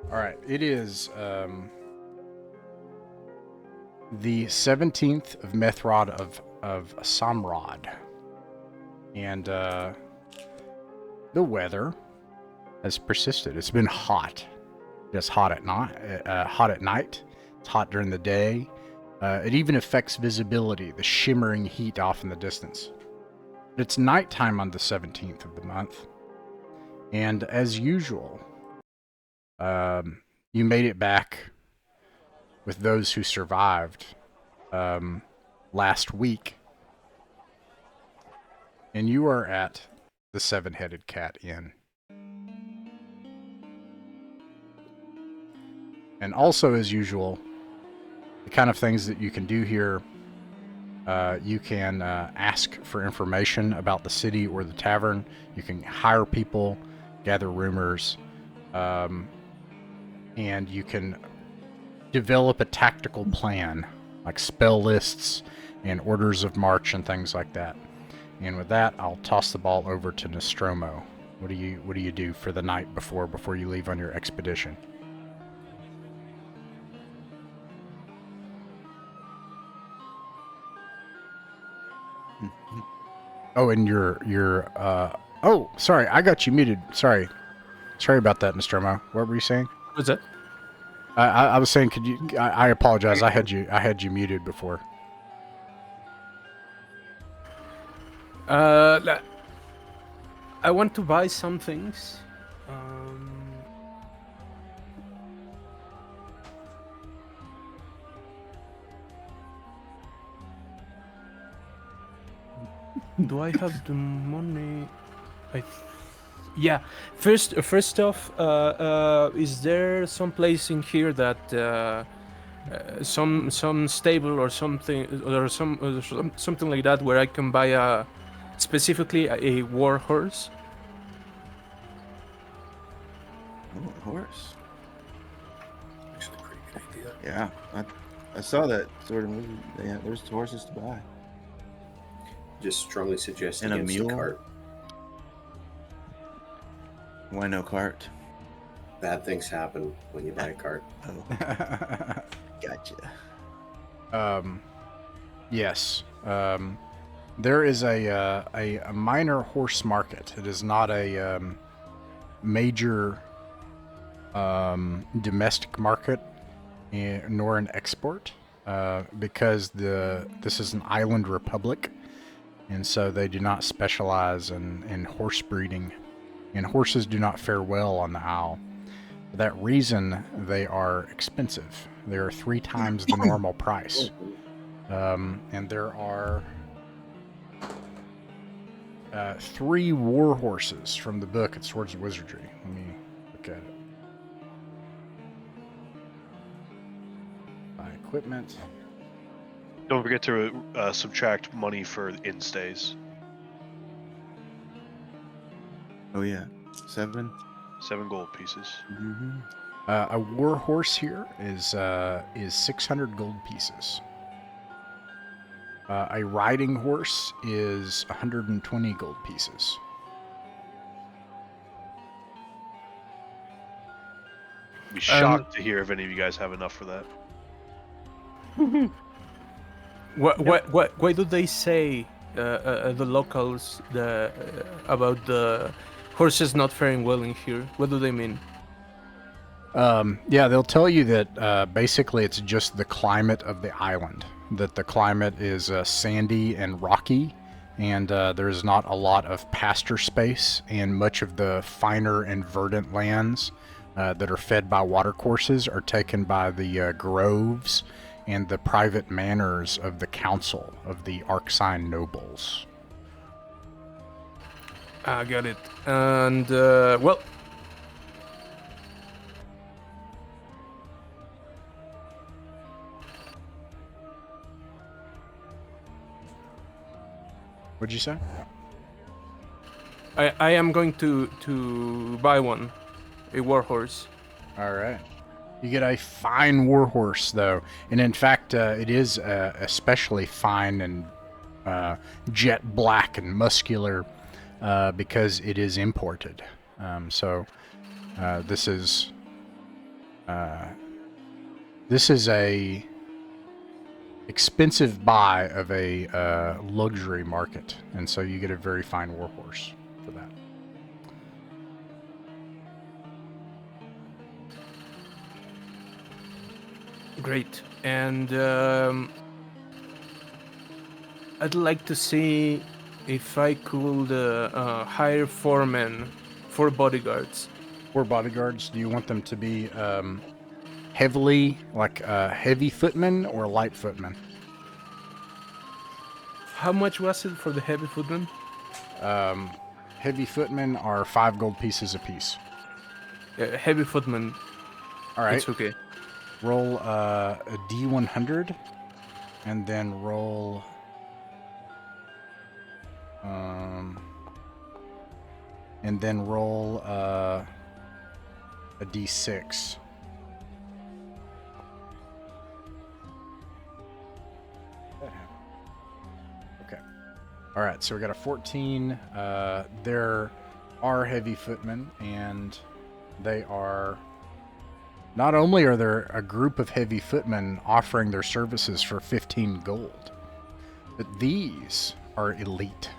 All right, it is the 17th of Methrod of Samrod, and the weather has persisted. It's been hot. It's hot at night. It's hot during the day. It even affects visibility, the shimmering heat off in the distance. But it's nighttime on the 17th of the month, and as usual, you made it back with those who survived last week, and you are at the Seven-Headed Cat Inn. And also, as usual, the kind of things that you can do here, you can ask for information about the city or the tavern. You can hire people, gather rumors, and you can develop a tactical plan, like spell lists and orders of march and things like that. And with that, I'll toss the ball over to Nostromo. What do you do for the night before you leave on your expedition? Oh, and oh, sorry, I got you muted. Sorry about that, Nostromo. What were you saying? What's that? I was saying, could you? I apologize. I had you muted before. I want to buy some things. Do I have the money? Yeah. First off, is there some place in here that some stable or something or something like that where I can buy specifically a war horse? Oh, a horse. Actually, a pretty good idea. Yeah, I saw that sort of movie. Yeah, there's horses to buy. Just strongly suggest And a against mule? the cart. Why no cart? Bad things happen when you buy a cart. Oh, gotcha. Yes. There is a minor horse market. It is not a major domestic market, nor an export, because this is an island republic, and so they do not specialize in horse breeding, and horses do not fare well on the Isle. For that reason, they are expensive. They are 3 times the normal price. And there are 3 war horses from the book at Swords of Wizardry. Let me look at it. Buy equipment. Don't forget to subtract money for instays. Oh yeah, 7. 7 gold pieces. Mm-hmm. A war horse here is 600 gold pieces. A riding horse is 120 gold pieces. I'd be shocked to hear if any of you guys have enough for that. Why do they say the locals about the horses not faring well in here? What do they mean? Yeah, they'll tell you that basically it's just the climate of the island. That the climate is sandy and rocky, and there's not a lot of pasture space, and much of the finer and verdant lands that are fed by watercourses are taken by the groves and the private manors of the council of the Arcsign nobles. I got it. And well, What'd you say? I am going to buy one, a war horse. All right. You get a fine war horse, though, and in fact, it is especially fine and jet black and muscular because it is imported. So this is This is a expensive buy of a luxury market, and so you get a very fine warhorse for that. Great. And I'd like to see if I could hire 4 men, 4 bodyguards. 4 bodyguards. Do you want them to be heavily, like heavy footmen or light footmen? How much was it for the heavy footmen? Heavy footmen are 5 gold pieces apiece. Heavy footmen. All right. It's okay. Roll a D100, and then roll. And then roll a D6. Okay. All right. So we got a 14. There are heavy footmen, and they are. Not only are there a group of heavy footmen offering their services for 15 gold, but these are elite.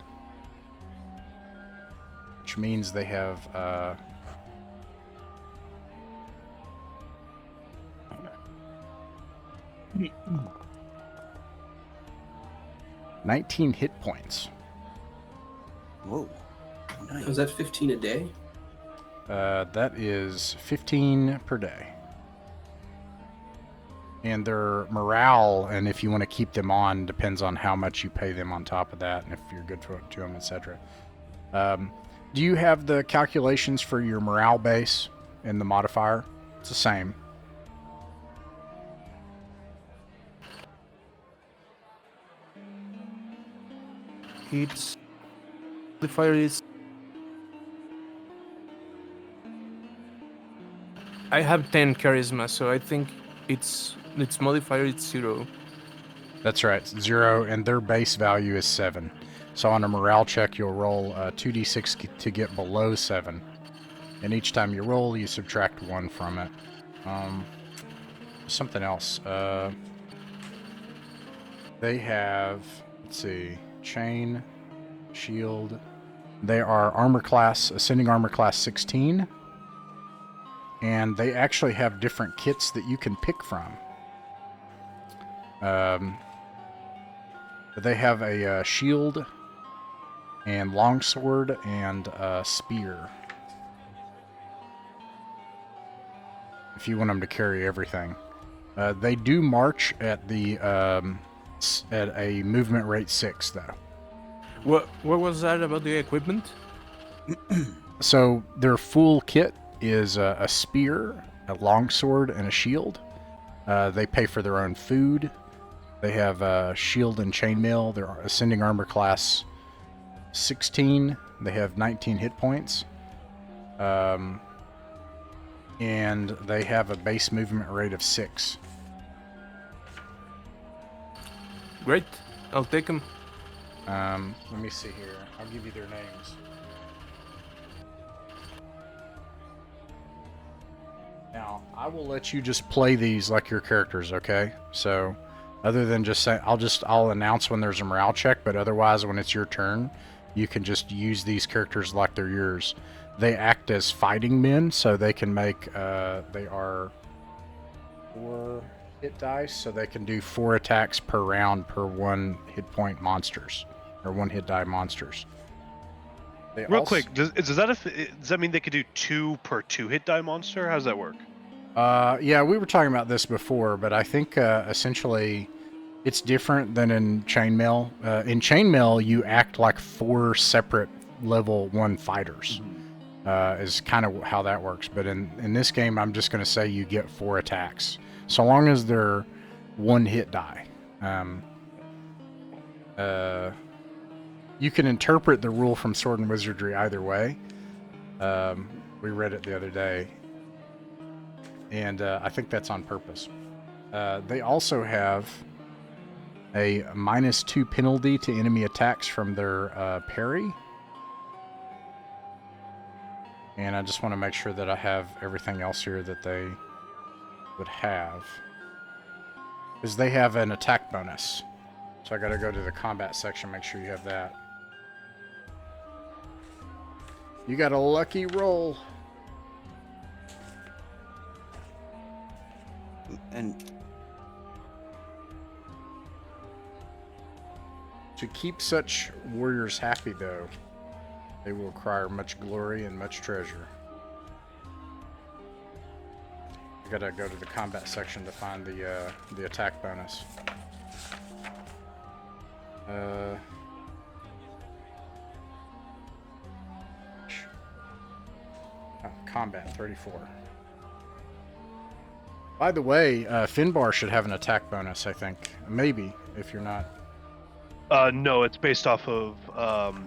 Which means they have 19 hit points. Whoa. Nice. Was that 15 a day? That is 15 per day. And their morale, and if you want to keep them on, depends on how much you pay them on top of that, and if you're good to them, etc. Do you have the calculations for your morale base in the modifier? It's the same. Its modifier is. I have 10 charisma, so I think its modifier is 0. That's right, 0, and their base value is 7. So on a morale check, you'll roll 2d6 to get below 7. And each time you roll, you subtract 1 from it. Something else. They have, let's see, chain, shield. They are armor class, ascending armor class 16. And they actually have different kits that you can pick from. They have a shield and longsword and spear. If you want them to carry everything, they do march at the at a movement rate 6, though. What was that about the equipment? So their full kit is a spear, a longsword, and a shield. They pay for their own food. They have a shield and chainmail. They're ascending armor class 16. They have 19 hit points. And they have a base movement rate of 6. Great. I'll take them. Let me see here. I'll give you their names. Now, I will let you just play these like your characters, okay? So, other than just saying, I'll announce when there's a morale check, but otherwise, when it's your turn, you can just use these characters like they're yours. They act as fighting men, so they can make, they are 4 hit dice, so they can do 4 attacks per round per 1 hit point monsters, or 1 hit die monsters. Real quick, does that mean they could do 2 per 2 hit die monster? How does that work? Yeah, we were talking about this before, but I think essentially it's different than in chainmail. In chainmail, you act like 4 separate level 1 fighters. Is kind of how that works. But in this game, I'm just going to say you get 4 attacks, so long as they're 1 hit die. You can interpret the rule from Sword and Wizardry either way. We read it the other day, and I think that's on purpose. They also have a -2 penalty to enemy attacks from their parry. And I just want to make sure that I have everything else here that they would have is they have an attack bonus. So I gotta go to the combat section, make sure you have that. You got a lucky roll. And To keep such warriors happy, though, they will acquire much glory and much treasure. I gotta go to the combat section to find the attack bonus. Combat 34. By the way, Finbar should have an attack bonus, I think. Maybe, if you're not. No, it's based off of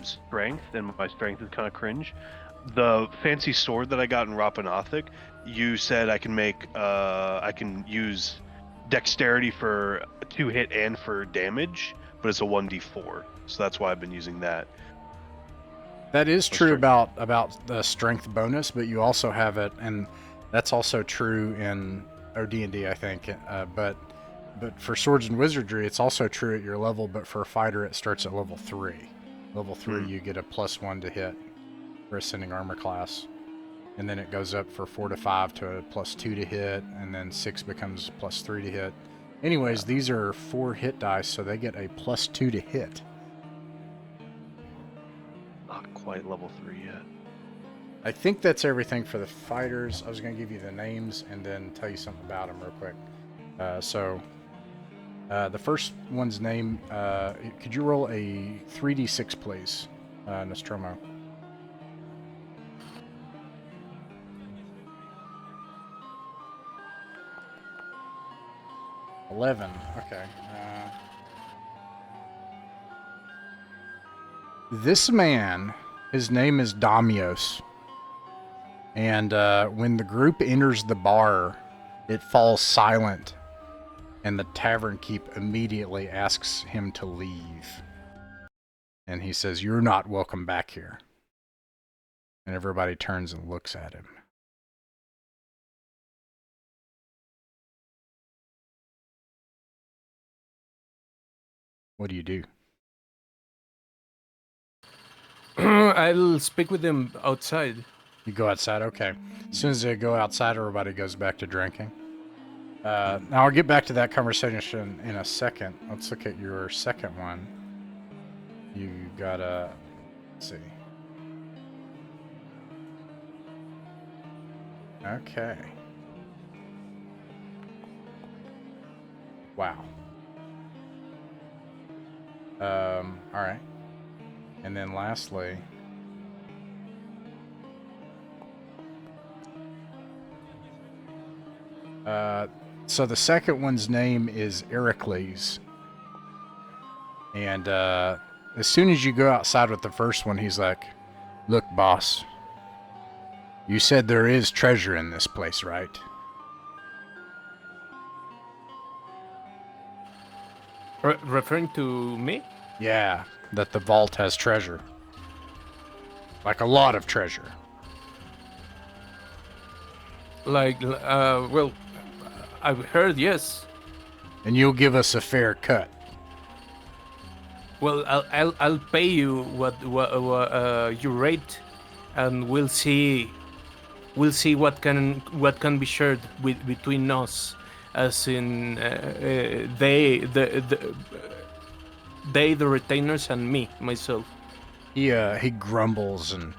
strength, and my strength is kind of cringe. The fancy sword that I got in Rapanathik, you said I can use dexterity for 2 hit and for damage, but it's a 1d4, so that's why I've been using that. That is true about the strength bonus, but you also have it, and that's also true in OD&D, I think. But for Swords and Wizardry, it's also true at your level, but for a fighter, it starts at level 3. Level 3, you get a +1 to hit for ascending armor class. And then it goes up for 4 to 5 to a +2 to hit, and then 6 becomes +3 to hit. Anyways, these are 4 hit dice, so they get a +2 to hit. Not quite level 3 yet. I think that's everything for the fighters. I was going to give you the names and then tell you something about them real quick. The first one's name, could you roll a 3d6, please, Nostromo? $11. Okay. This man, his name is Damios. And when the group enters the bar, it falls silent. And the tavern keep immediately asks him to leave. And he says, "You're not welcome back here." And everybody turns and looks at him. What do you do? I'll speak with them outside. You go outside? Okay. As soon as they go outside, everybody goes back to drinking. Now, I'll get back to that conversation in a second. Let's look at your second one. You got a... Let's see. Okay. Wow. Alright. And then lastly... So the second one's name is Ericles. And as soon as you go outside with the first one, he's like, "Look, boss. You said there is treasure in this place, right?" Referring to me? Yeah, that the vault has treasure. Like a lot of treasure. Like, well, I've heard, yes. And you'll give us a fair cut. Well, I'll pay you what your rate, and we'll see what can be shared between us, as in they the retainers, and me myself. He grumbles and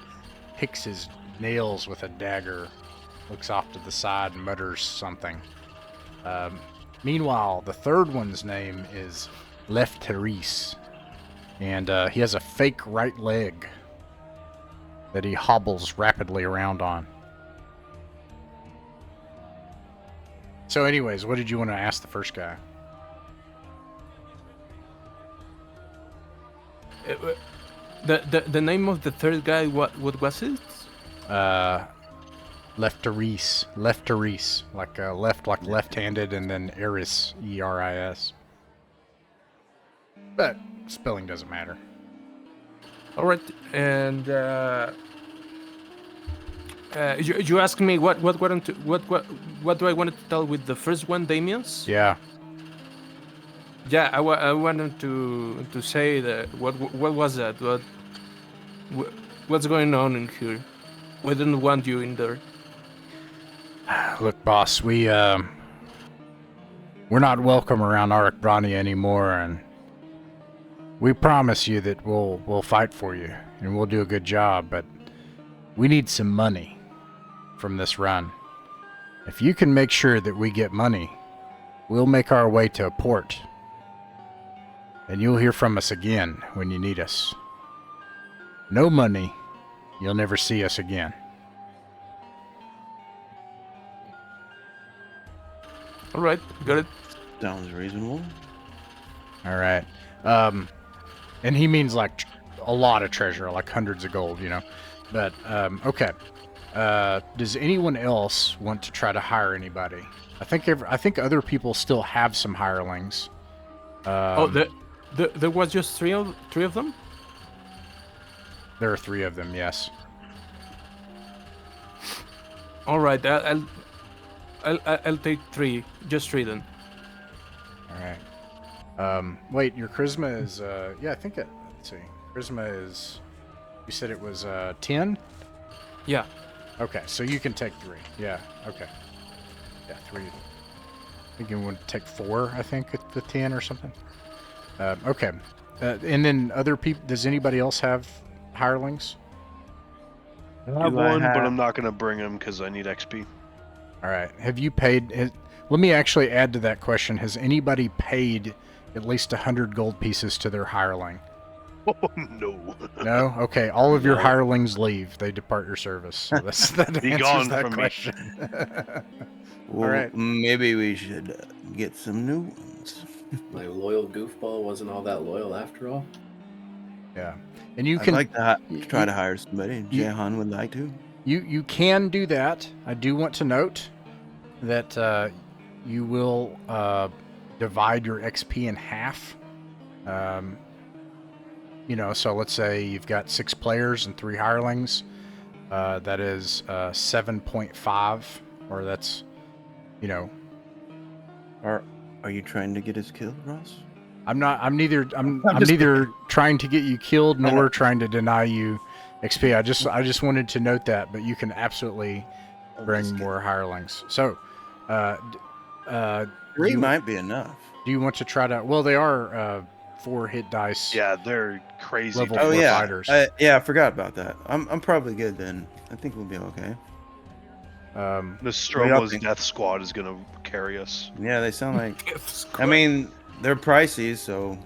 picks his nails with a dagger, looks off to the side and mutters something. Meanwhile, the third one's name is 𝕬𝖃𝖍𝖗, and he has a fake right leg that he hobbles rapidly around on. So anyways, what did you want to ask the first guy? The name of the third guy, what was it? 𝕬𝖃𝖍𝖗, like left, like left-handed, and then Eris, E-R-I-S. But spelling doesn't matter. All right, and You asked me what do I want to tell with the first one, Damien's? Yeah. Yeah, I wanted to say that what was that? What's going on in here? We didn't want you in there. Look, boss, we're not welcome around Arachbrani anymore, and we promise you that we'll fight for you and we'll do a good job, but we need some money from this run. If you can make sure that we get money, we'll make our way to a port. And you'll hear from us again when you need us. No money, you'll never see us again. All right, got it. Sounds reasonable. All right. And he means like a lot of treasure, like hundreds of gold, you know. But okay. Does anyone else want to try to hire anybody? I think other people still have some hirelings. There was just three of them. There are 3 of them. Yes. All right, I'll take 3, just 3 then. All right. Wait, your charisma is yeah, I think it. Let's see. Charisma is. You said it was 10. Yeah. Okay, so you can take 3. Yeah. Okay. Yeah, 3. I think you want to take 4. I think at the 10 or something. Okay. And then other people. Does anybody else have hirelings? I have Do I one, but have- I'm not gonna bring him because I need XP. All right. Have you paid? Let me actually add to that question. Has anybody paid at least 100 gold pieces to their hireling? Oh no. No? Okay. All of your No. hirelings leave. They depart your service. So that Be answers gone that from me. question. Well, right. maybe we should get some new ones. My loyal goofball wasn't all that loyal after all. Yeah. And you I'd can like to y- try y- to hire somebody. you- Jehan would like to. you can do that. I do want to note that you will divide your XP in half. So let's say you've got 6 players and 3 hirelings. That is 7.5, or that's, Are you trying to get us killed, Ross? I'm neither I'm just neither trying to get you killed I know. nor trying to deny you XP. I just wanted to note that, but you can absolutely I'm bring just kidding. more hirelings. So, 3 you- might be enough. do you want to try to? Well, they are 4 hit dice. Yeah, they're crazy. Level dude. four Oh yeah, fighters. I forgot about that. I'm probably good then. I think we'll be okay. The What do y'all Stroma's think? Death Squad is gonna carry us. Yeah, they sound like. I mean, they're pricey, so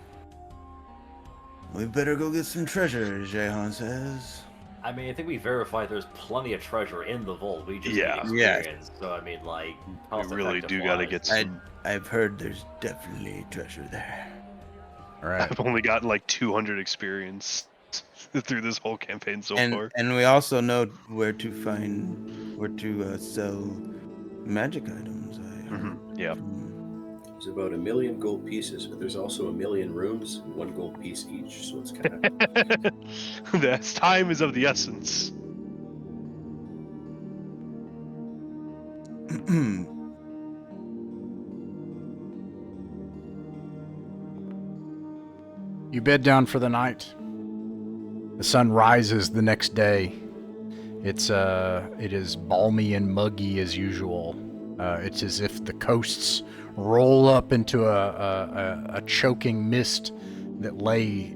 we better go get some treasure, Jehan says. I mean, I think we verified there's plenty of treasure in the vault. We just Yeah. need Yeah. experience. So I mean, like, We really do gotta get some. I've heard there's definitely treasure there. All right. I've only gotten like 200 experience through this whole campaign so far. And we also know where to sell magic items. I heard. Yeah. There's about 1 million gold pieces, but there's also 1 million rooms, 1 gold piece each. So it's kind of This time is of the essence. You bed down for the night. The sun rises the next day. It is balmy and muggy as usual. It's as if the coasts roll up into a choking mist that lay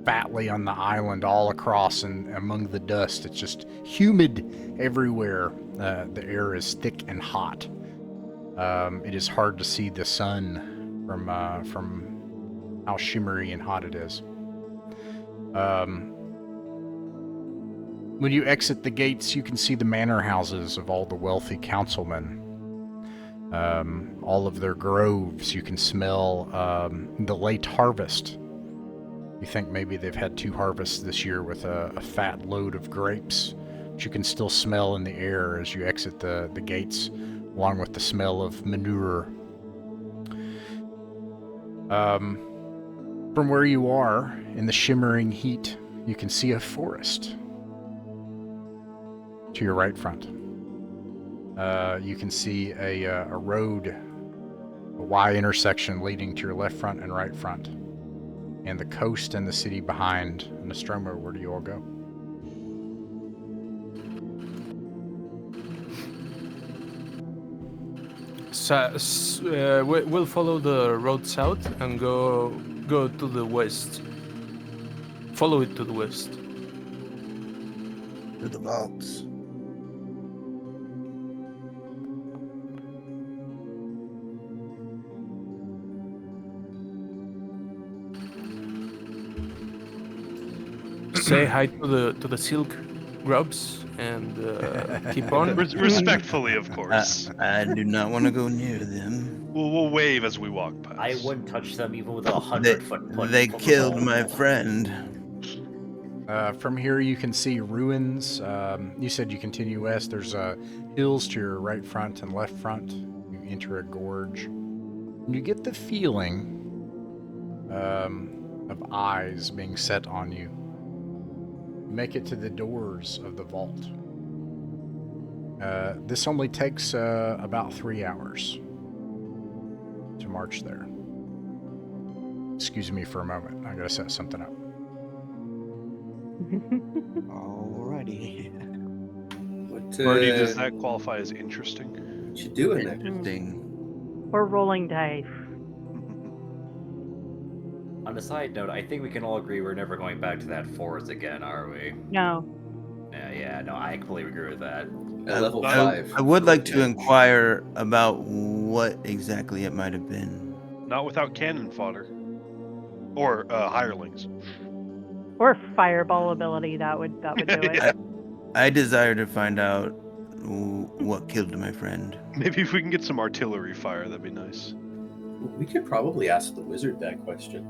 fatly on the island all across and among the dust. It's just humid everywhere. The air is thick and hot. It is hard to see the sun from how shimmery and hot it is. When you exit the gates, you can see the manor houses of all the wealthy councilmen. All of their groves. You can smell the late harvest. You think maybe they've had 2 harvests this year with a fat load of grapes, which you can still smell in the air as you exit the gates, along with the smell of manure. From where you are, in the shimmering heat, you can see a forest. to your right front. You can see a road, a Y intersection leading to your left front and right front, and the coast and the city behind. Nostromo, where do you all go? We'll follow the road south and go to the west. Follow it to the west. To the vaults. Say hi to the silk grubs and keep on. Respectfully, of course. I do not want to go near them. We'll wave as we walk past. I wouldn't touch them even with a They, 100-foot push. they from the killed wall. my friend. From here, you can see ruins. You said you continue west. There's hills to your right front and left front. You enter a gorge. And you get the feeling of eyes being set on you. You make it to the doors of the vault. This only takes about 3 hours to march there. Excuse me for a moment. I gotta set something up. Alrighty. What, Birdie, does that qualify as interesting? what you doing there? Interesting. Or rolling dice. On a side note, I think we can all agree we're never going back to that forest again, are we? No. Yeah, no, I completely agree with that. At level I- 5. I would like to inquire about what exactly it might have been. Not without cannon fodder. Or hirelings. Or fireball ability, that would do it. I desire to find out what killed my friend. Maybe if we can get some artillery fire, that'd be nice. We could probably ask the wizard that question.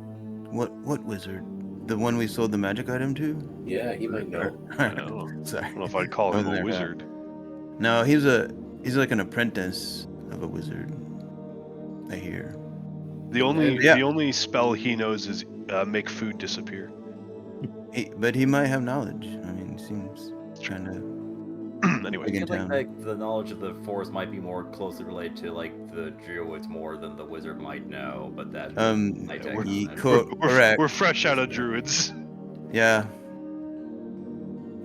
What wizard? The one we sold the magic item to? Yeah, he might know. I don't Sorry. know if I'd call him Over a there. wizard. No, he's like an apprentice of a wizard. I hear. The only Yeah. the only spell he knows is make food disappear. But he might have knowledge. I mean, he seems kind of Anyway, big I in feel town. like the knowledge of the forest might be more closely related to like the druids more than the wizard might know, but that might take ye- time. correct. we're fresh out of druids. Yeah.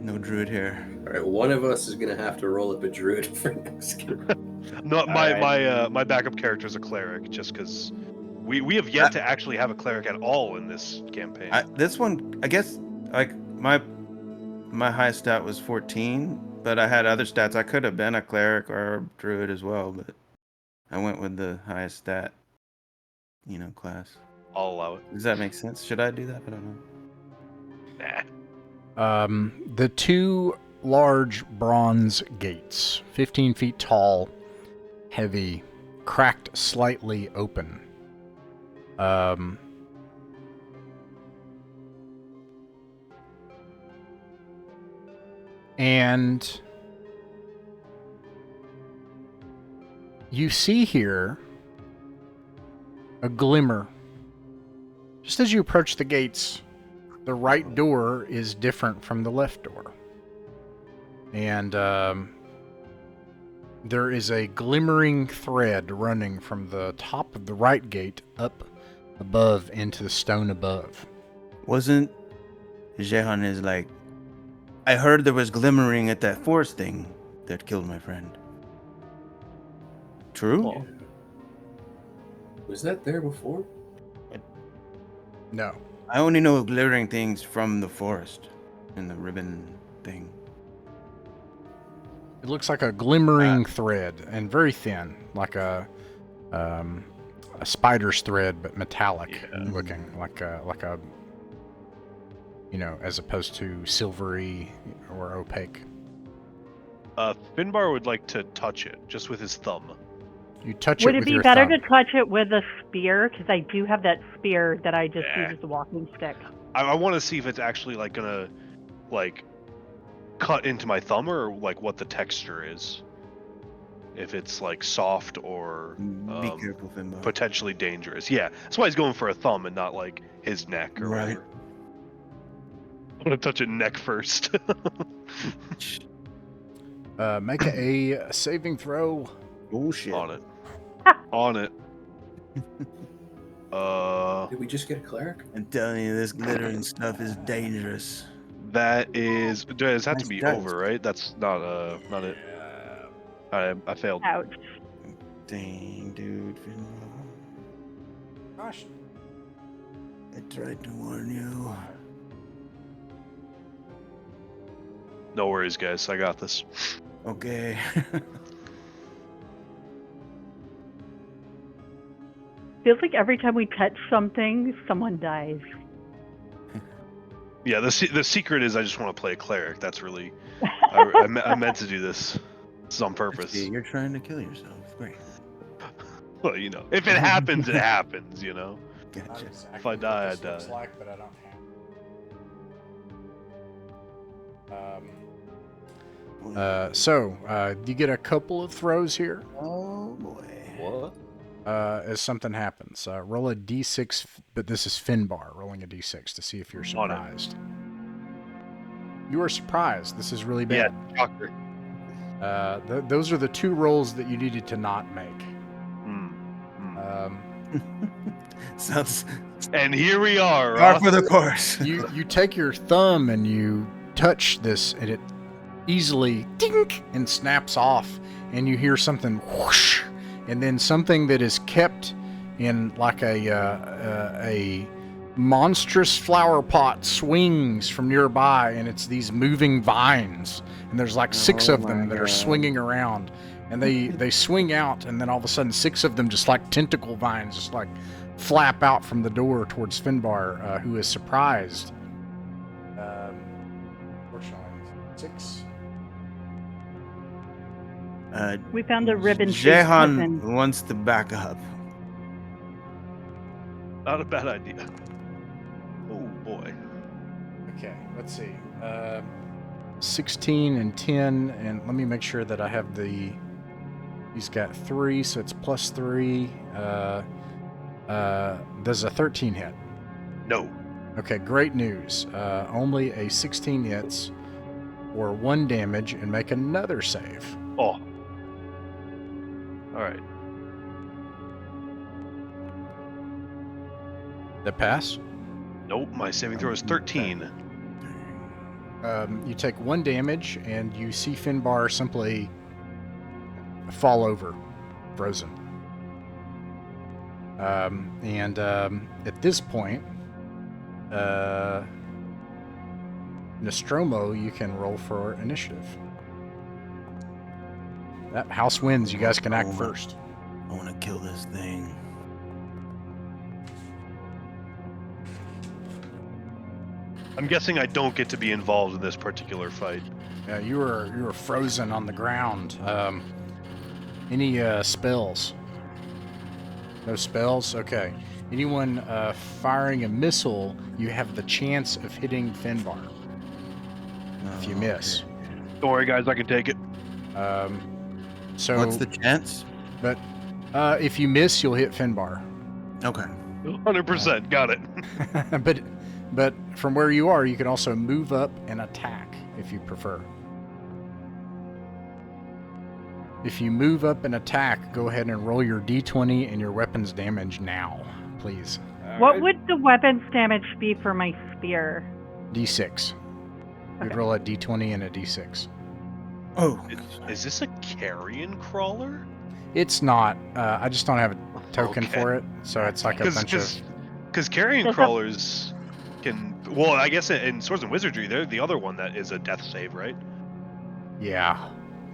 No druid here. All right, one of us is gonna have to roll up a druid for next game. No, Alright. my backup character is a cleric, just because we have yet to actually have a cleric at all in this campaign. This one, I guess, like my highest stat was 14, but I had other stats. I could have been a cleric or a druid as well, but I went with the highest stat, class. I'll allow it. Does that make sense? Should I do that? I don't know. Nah. The two large bronze gates, 15 feet tall, heavy, cracked slightly open. And you see here a glimmer. Just as you approach the gates, the right door is different from the left door. And there is a glimmering thread running from the top of the right gate up above into the stone above. Wasn't Jehan is like, I heard there was glimmering at that forest thing that killed my friend. True? Oh. Was that there before? No. I only know of glittering things from the forest and the ribbon thing. It looks like a glimmering thread and very thin, like a spider's thread, but metallic looking, like a as opposed to silvery or opaque. Finbar would like to touch it just with his thumb. You touch Would it it with be your better thumb. to touch it with a spear? Because I do have that spear that I just Yeah. use as a walking stick. I want to see if it's actually like gonna cut into my thumb or like what the texture is. If it's like soft or Be careful, Finbar. potentially dangerous. Yeah, that's why he's going for a thumb and not like his neck or Right. whatever. I'm gonna touch it neck first. Make a saving throw. Bullshit. On it. On it. Did we just get a cleric? I'm telling you, this glittering stuff is dangerous. That is. Does have to Nice be dice. over, right? That's not it. I failed. Ouch. Dang, dude. Gosh. I tried to warn you. No worries, guys. I got this. Okay. Feels like every time we touch something, someone dies. Yeah, the secret is I just want to play a cleric. That's really. I meant to do this. This is on purpose. See, you're trying to kill yourself. Great. Well, you know, if it happens, it happens. You know. Not Gotcha. exactly If I die, what this I looks die. like, but I don't have. So you get a couple of throws here Oh boy. What? as something happens. Roll a d6, but this is Finbar rolling a d6 to see if you're On it. surprised. You are surprised. This is really Yeah, bad. shocker. Those are the two rolls that you needed to not make. Sounds And here we are. par Ross. for the course. You take your thumb and you touch this, and it easily dink and snaps off, and you hear something whoosh, and then something that is kept in like a monstrous flower pot swings from nearby, and it's these moving vines, and there's like six Oh of them my that are God. swinging around, and they swing out, and then all of a sudden six of them just like tentacle vines just like flap out from the door towards Finbar, who is surprised. Fortunately, 6. We found a ribbon-shaped Jehan cousin. wants to back up. Not a bad idea. Oh boy. Okay, let's see. 16 and 10, and let me make sure that I have the. He's got 3, so it's plus 3. Does a 13 hit? No. Okay, great news. Only a 16 hits, or 1 damage, and make another save. Oh. All right. That pass? Nope. My saving throw is 13. You take 1 damage, and you see Finbar simply fall over, frozen. At this point, Nostromo, you can roll for initiative. That house wins. You guys can act first. I want to kill this thing. I'm guessing I don't get to be involved in this particular fight. You were frozen on the ground. Any spells? No spells? Okay. Anyone firing a missile, you have the chance of hitting Finbar if you miss. Don't worry, guys. I can take it. So, What's the chance? but if you miss, you'll hit Finbar. Okay. 100%. Got it. but from where you are, you can also move up and attack if you prefer. If you move up and attack, go ahead and roll your d20 and your weapons damage now, please. What would the weapons damage be for my spear? D6. You'd Okay. roll a d20 and a d6. Oh. Is this a carrion crawler? It's not. I just don't have a token Okay. for it, so it's like a bunch of. Because carrion Does a- crawlers can. Well, I guess in Swords and Wizardry, they're the other one that is a death save, right? Yeah.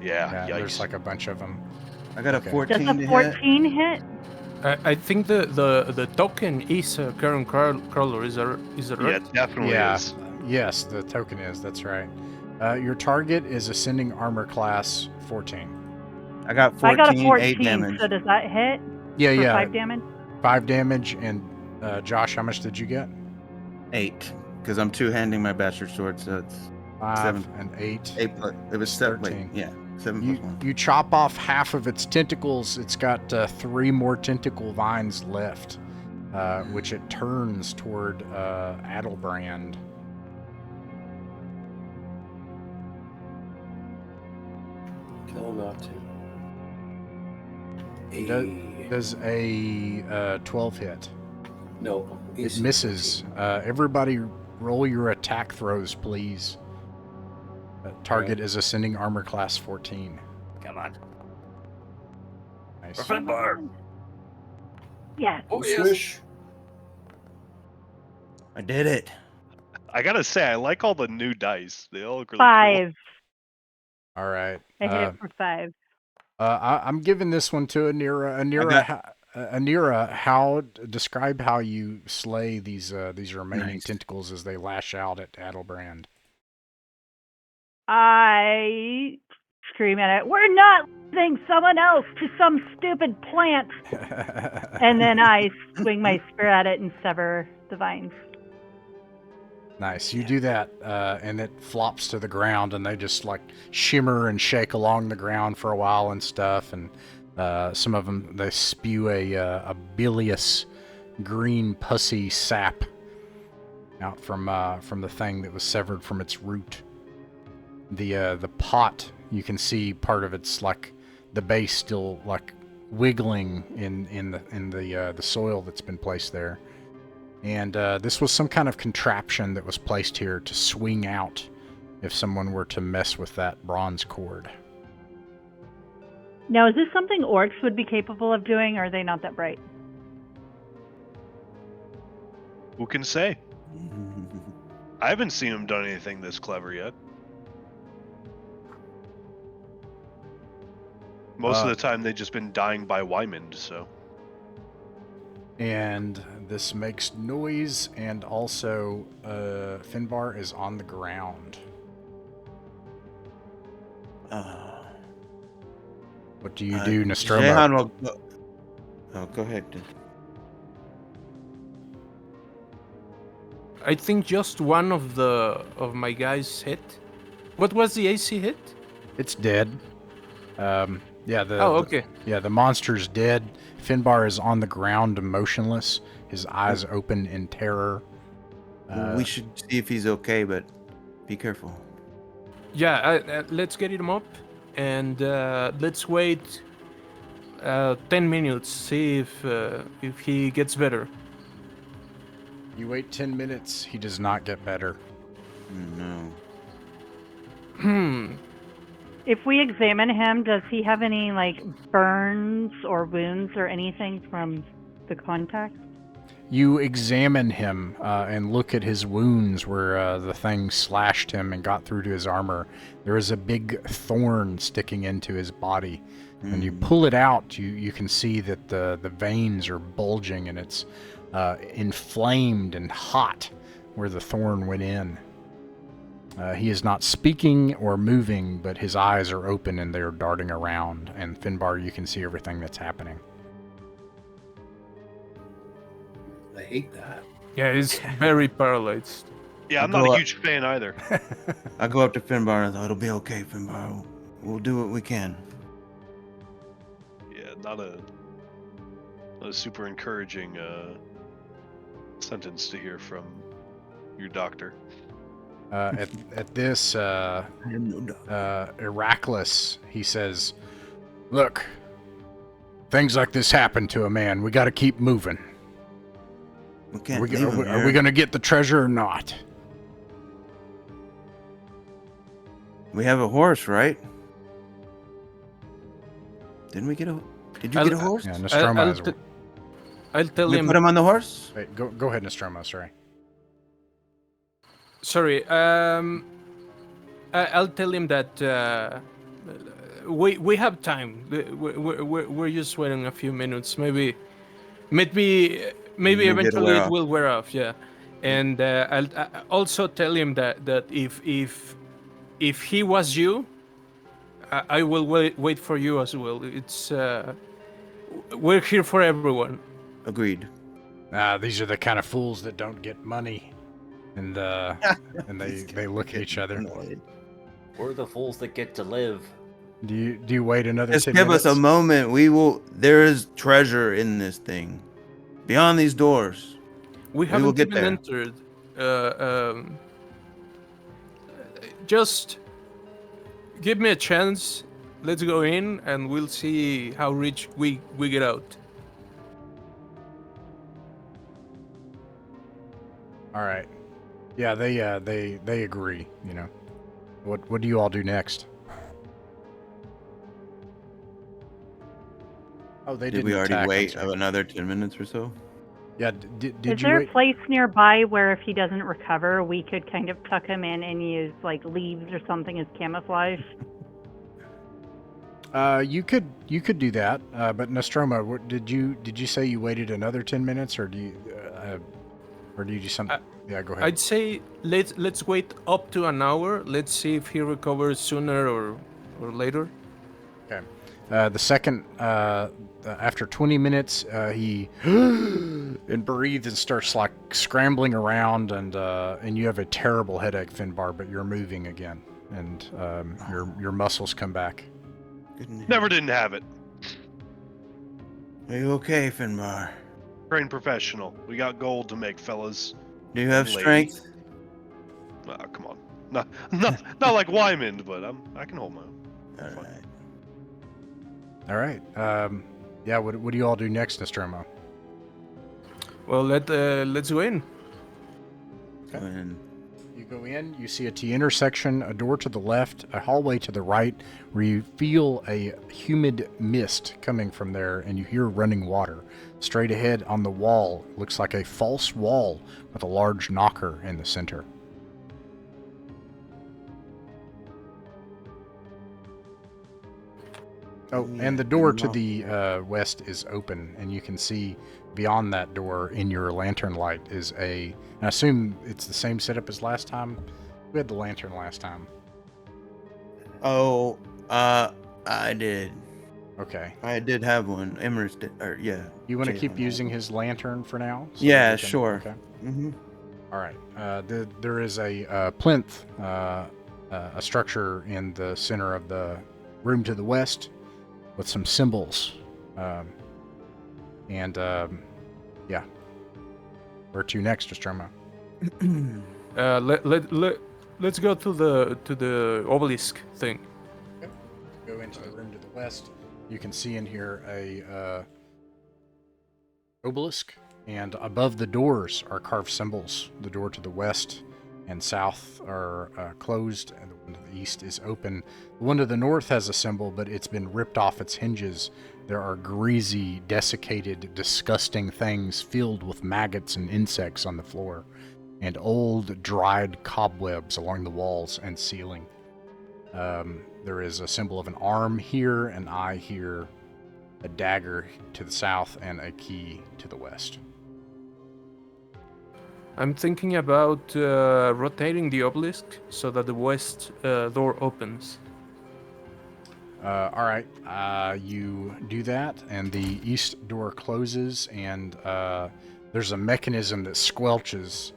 Yeah. There's Yikes. like a bunch of them. I got a Okay. 14 Does to a hit. 14 hit? I think the token is a current crawler. Is that Yeah, right? it definitely Yeah. is. Yes, the token is. That's right. Your target is ascending armor class 14. I got I 14, got a 14, 8 damage. so does that hit? Yeah, For yeah. 5 damage? 5 damage. And Josh, how much did you get? 8, because I'm two-handing my bastard sword, so it's 5 7. and 8. 8 plus. It was 7. Wait, 13. yeah, 7 You, plus 1. you chop off half of its tentacles. It's got 3 more tentacle vines left, which it turns toward Kill not to. Does a 12 hit? No. It AC misses. 14. Everybody roll your attack throws, please. Target is ascending armor class 14. Come on. Nice. Finbar. Yes. Oh, swish. I did it. I gotta say, I like all the new dice. They all look really 5. All right. I hit it for 5. I'm giving this one to Anira. Anira, describe how you slay these remaining Nice. tentacles as they lash out at Adelbrand. I scream at it. We're not losing someone else to some stupid plant. And then I swing my spear at it and sever the vines. Nice. You do that, and it flops to the ground, and they just like shimmer and shake along the ground for a while and stuff. And some of them they spew a bilious green pussy sap out from the thing that was severed from its root. The pot, you can see part of it's like the base still like wiggling in the soil that's been placed there. And this was some kind of contraption that was placed here to swing out if someone were to mess with that bronze cord. Now, is this something orcs would be capable of doing, or are they not that bright? Who can say? I haven't seen him done anything this clever yet. Most of the time, they've just been dying by Wyman, so. And this makes noise, and also Finbar is on the ground. What do you do, Nostromo? Jehan will go. Oh, go ahead. I think just one of my guys hit. What was the AC hit? It's dead. Yeah. Okay. The monster's dead. Finbar is on the ground, motionless, his eyes open in terror. We should see if he's okay, but be careful. Yeah, let's get him up, and let's wait 10 minutes, see if he gets better. You wait 10 minutes, he does not get better. No. If we examine him, does he have any, like, burns or wounds or anything from the contact? You examine him and look at his wounds where the thing slashed him and got through to his armor. There is a big thorn sticking into his body. When you pull it out, you can see that the veins are bulging and it's inflamed and hot where the thorn went in. He is not speaking or moving, but his eyes are open and they're darting around. And Finbar, you can see everything that's happening. I hate that. Yeah, he's very paralyzed. Yeah, I'm not a huge fan either. I go up to Finbar and I thought, it'll be okay, Finbar. We'll do what we can. Yeah, not a super encouraging sentence to hear from your doctor. At this, I am no doctor. Heracles, he says, "Look, things like this happen to a man. We got to keep moving. We can't Are leave we going to get the treasure or not?" We have a horse, right? Didn't we get a? Did you get a horse? Yeah, Nostromo has a... I'll tell We him. put him on the horse. Wait, go ahead, Nostromo. Sorry. Sorry. I'll tell him that we have time. We're just waiting a few minutes. Maybe eventually it will wear off. Yeah, and I'll also tell him that if he was you, I will wait for you as well. It's we're here for everyone. Agreed. These are the kind of fools that don't get money. And they look at each other. We're the fools that get to live. Do you wait another Just 10 give minutes? us a moment. We will. There is treasure in this thing, beyond these doors. We will haven't get even there. entered. Just give me a chance, let's go in and we'll see how rich we get out. All right. Yeah, they agree. You know, what do you all do next? Oh, they Did didn't we already attack, I'm wait sorry. another 10 minutes or so? Yeah, did Is you there wait? a place nearby where if he doesn't recover, we could kind of tuck him in and use like leaves or something as camouflage? You could do that, but Nostromo, did you say you waited another 10 minutes, or do you do something? Yeah, go ahead. I'd say let's wait up to an hour. Let's see if he recovers sooner or later. Okay. The second, after 20 minutes, he and breathes and starts like scrambling around, and you have a terrible headache, Finbar, but you're moving again, and your muscles come back. Never didn't have it. Are you okay, Finbar? Trained professional. We got gold to make, fellas. Do you have Lady. strength? Come on. Not like Wyman, but I can hold my own. All Fine. right. All right. Yeah. What do you all do next, Nostromo? Well, let's go in. Okay. And You go in, you see a T intersection, a door to the left, a hallway to the right, where you feel a humid mist coming from there, and you hear running water. Straight ahead on the wall looks like a false wall with a large knocker in the center. Oh, and the door to the west is open, and you can see beyond that door in your lantern light is I assume it's the same setup as last time. We had the lantern last time. oh, I did. Okay. I did have one. Emmer's did, or yeah. You want to Jay keep had using one. his lantern for now? Yeah, that we can- sure. Okay. Mm-hmm. All right. There is a plinth, a structure in the center of the room to the west with some symbols. Yeah. Where to next, Nostromo? Let's go to the obelisk thing. Go into the room to the west. You can see in here a obelisk, and above the doors are carved symbols. The door to the west and south are closed, and the one to the east is open. The one to the north has a symbol, but it's been ripped off its hinges. There are greasy, desiccated, disgusting things filled with maggots and insects on the floor, and old, dried cobwebs along the walls and ceiling. There is a symbol of an arm here, an eye here, a dagger to the south, and a key to the west. I'm thinking about rotating the obelisk so that the west door opens. All right, you do that, and the east door closes, and there's a mechanism that squelches.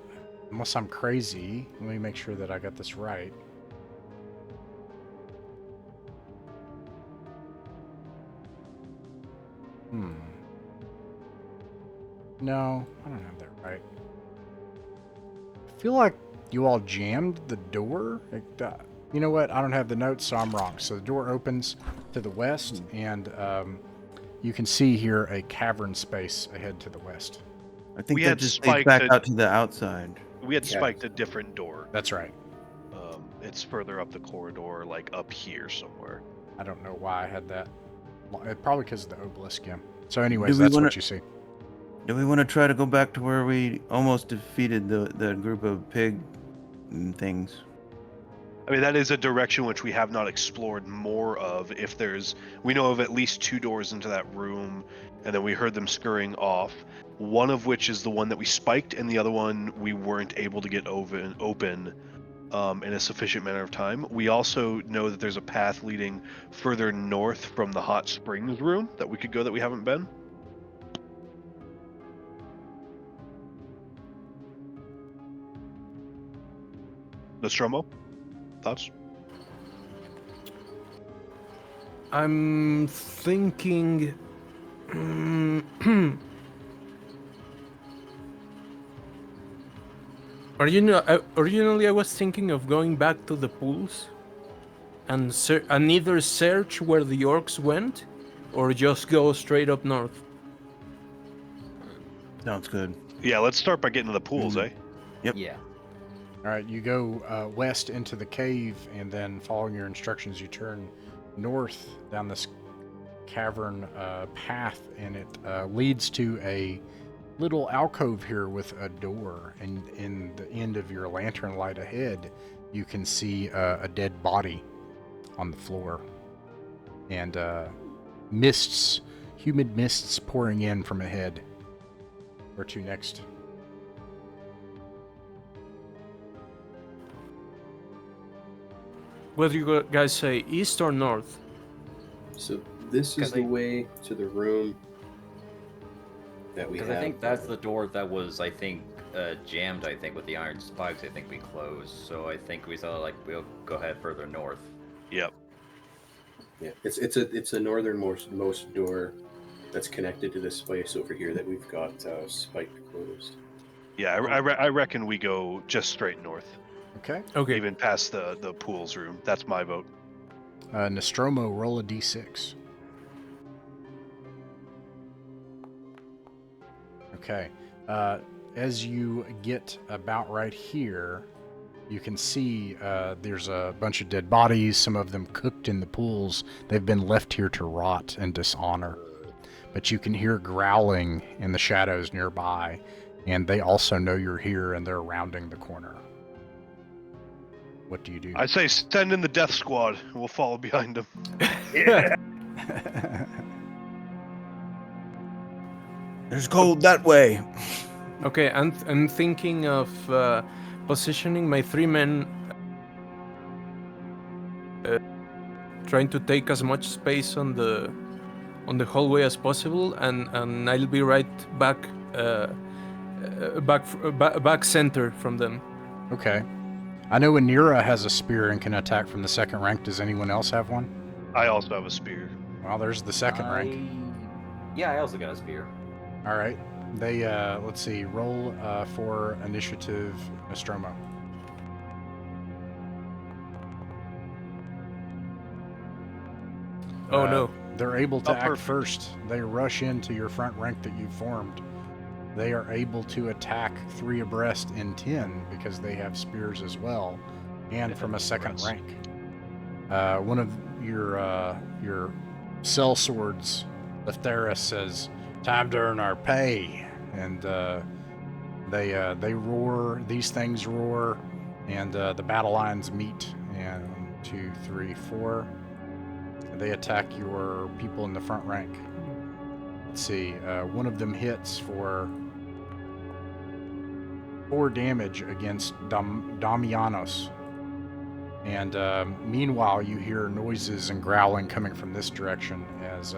Unless I'm crazy, let me make sure that I got this right. No, I don't have that right. I feel like you all jammed the door. You know what? I don't have the notes, so I'm wrong. So the door opens to the west, and you can see here a cavern space ahead to the west. I think We that had just leads spiked back it. out to the outside. We had Yeah. spiked a different door. That's right. It's further up the corridor, like up here somewhere. I don't know why I had that. Probably because of the obelisk, yeah. So anyways, we that's wanna- what you see. Do we want to try to go back to where we almost defeated the group of pig things? I mean, that is a direction which we have not explored more of. We know of at least 2 doors into that room, and then we heard them scurrying off. One of which is the one that we spiked, and the other one we weren't able to get open in a sufficient manner of time. We also know that there's a path leading further north from the hot springs room that we could go that we haven't been. Nostromo, thoughts? I'm thinking. Originally, I was thinking of going back to the pools, and either search where the orcs went, or just go straight up north. Sounds good. Yeah, let's start by getting to the pools, eh? Yep. Yeah. All right, you go west into the cave, and then following your instructions, you turn north down this cavern path, and it leads to a little alcove here with a door. And in the end of your lantern light ahead, you can see a dead body on the floor, and mists, humid mists pouring in from ahead. Where to next? What do you guys say, east or north? So this is the way to the room that we have. Because I think that's the door that was, I think, jammed, I think, with the iron spikes. I think we closed. So I think we thought, like, we'll go ahead further north. Yep. Yeah, it's a northernmost door that's connected to this place over here that we've got spiked closed. Yeah, I reckon we go just straight north. Okay. Okay. Even past the pools room. That's my vote. Nostromo, roll a d6. Okay. As you get about right here, you can see there's a bunch of dead bodies, some of them cooked in the pools. They've been left here to rot and dishonor. But you can hear growling in the shadows nearby, and they also know you're here, and they're rounding the corner. What do you do? I say send in the death squad, and we'll follow behind them. There's gold that way. Okay, I'm thinking of positioning my 3 men, trying to take as much space on the hallway as possible, and I'll be right back back center from them. Okay. I know 𝕬𝖃𝖋𝖍𝖗 has a spear and can attack from the second rank. Does anyone else have one? I also have a spear. Well, there's the second rank. Yeah, I also got a spear. All right. They, let's see, roll for initiative, Nostromo. Oh no. They're able to act perfect. first. They rush into your front rank that you formed. They are able to attack 3 abreast in 10 because they have spears as well, and from a second rank. One of your cell swords, 𝕬𝖃𝖋𝖍𝖗, says, "Time to earn our pay," and they roar. These things roar, and the battle lines meet. And 1, 2, 3, 4. They attack your people in the front rank. Let's see. One of them hits for 4 damage against 𝕬𝖚𝖋𝖍𝖗. And meanwhile, you hear noises and growling coming from this direction as...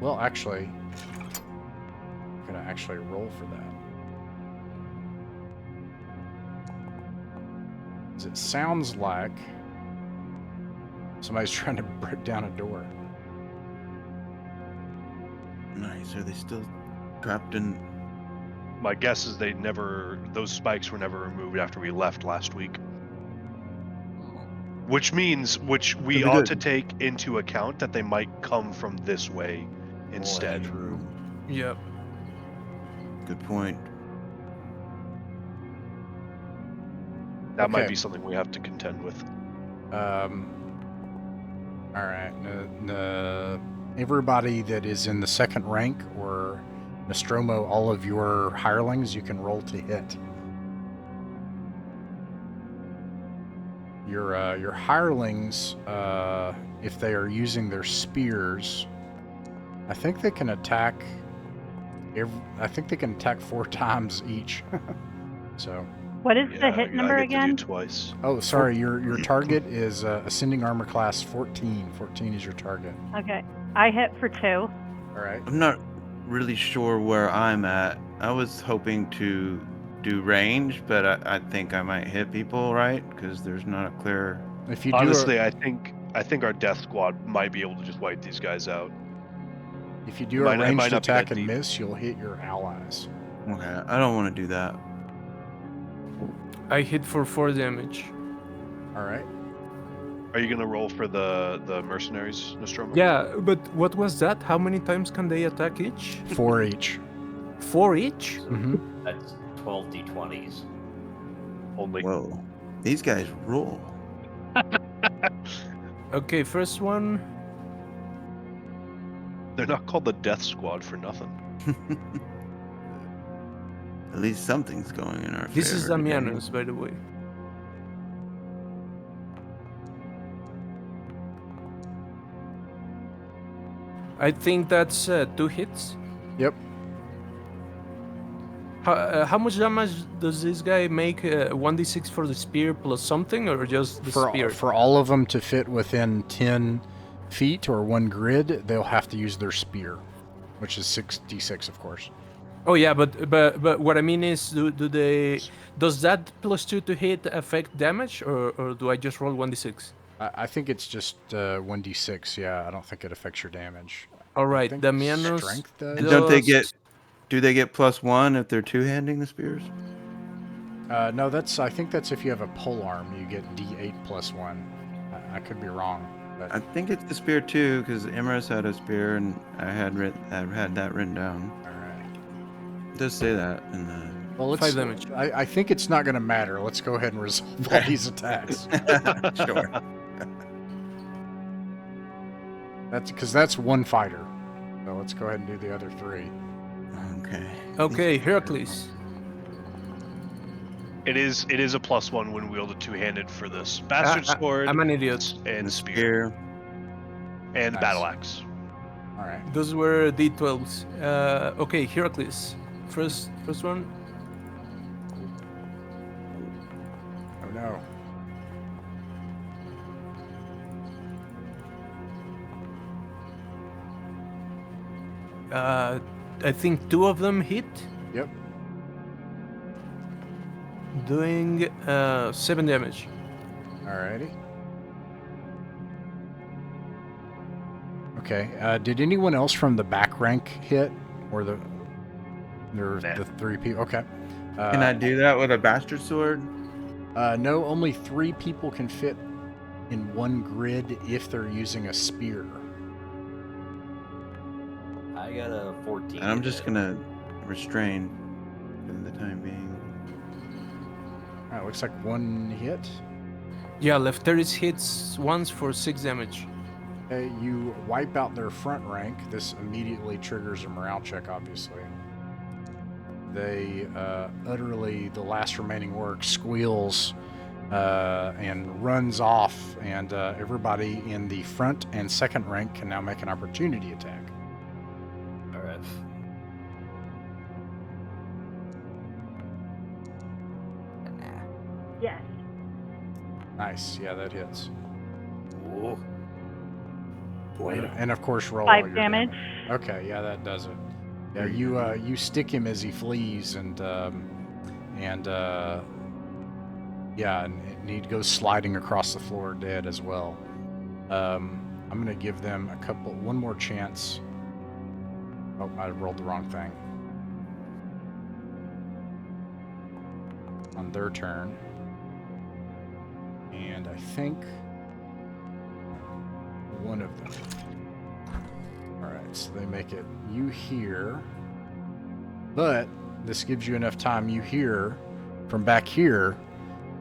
well, actually, I'm going to actually roll for that. It sounds like somebody's trying to break down a door. Nice. Are they still trapped in? My guess is those spikes were never removed after we left last week. Which means, we ought to take into account that they might come from this way instead. True. Yep. Good point. That might Okay. be something we have to contend with. All right. Everybody that is in the second rank, or Nostromo, all of your hirelings, you can roll to hit. Your hirelings, if they are using their spears, I think they can attack. I think they can attack 4 times each. So. What is Yeah, the hit number I get again? to do twice. Oh, sorry. Your target is ascending armor class 14. 14 is your target. Okay. I hit for 2. All right. I'm not really sure where I'm at. I was hoping to do range, but I think I might hit people, right? Because there's not a clear... If you do Honestly, I think our death squad might be able to just wipe these guys out. if you do might- a it ranged might not be attack that and deep. miss, you'll hit your allies. Okay, I don't want to do that. I hit for 4 damage. All right. Are you gonna roll for the mercenaries, Nostromo? Yeah, but what was that? How many times can they attack each? 4 each. 4 each? Mm-hmm. That's 12 d20s. Only. Whoa. These guys rule. Okay, first one. They're not called the Death Squad for nothing. At least something's going in our favor. This is today. 𝕬𝖚𝖋𝖍𝖈𝖊𝖗, by the way. I think that's 2 hits. Yep. How much damage does this guy make? 1d6 for the spear plus something, or just the spear? For all of them to fit within 10 feet or 1 grid, they'll have to use their spear, which is 6d6, of course. Oh yeah, but what I mean is, does that +2 to hit affect damage, or do I just roll 1d6? I think it's just 1d6. Yeah, I don't think it affects your damage. All right, I think 𝕬𝖚𝖋𝖍𝖈𝖊𝖗 strength does. And don't they get? Do they get +1 if they're two-handing the spears? No, I think that's if you have a pole arm, you get d8 +1. I could be wrong, but I think it's the spear too, because Imrus had a spear, and I had that written down. all right. It does say that in the. Well, 5 damage. I think it's not going to matter. Let's go ahead and resolve all these attacks. Sure. That's 1 fighter. So let's go ahead and do the other 3. Okay. Okay, Heracles. It is a +1 when wielded two-handed for this bastard sword. I'm an idiot. And The spear spear. and Nice. battle axe. All right. Those were d12s. Okay, Heracles. First one. Oh no. I think 2 of them hit, Yep. doing 7 damage. Alrighty. Okay. Did anyone else from the back rank hit, or the 3 people? Okay. Can I do that with a bastard sword? No, only 3 people can fit in 1 grid if they're using a spear. I got a 14. And I'm just gonna restrain for the time being. All right, looks like 1 hit. Yeah, Lefteris hits once for 6 damage. You wipe out their front rank. This immediately triggers a morale check, obviously. They utterly, the last remaining orc squeals and runs off, and everybody in the front and second rank can now make an opportunity attack. All right. Yes. Nice, yeah, that hits. Ooh. Bueno. And of course, roll all 5 your damage. Okay, yeah, that does it. Yeah, you stick him as he flees, and he goes sliding across the floor dead as well. I'm gonna give them one more chance. Oh, I rolled the wrong thing. On their turn, and I think one of them. Alright, so they make it you hear, but this gives you enough time. You hear from back here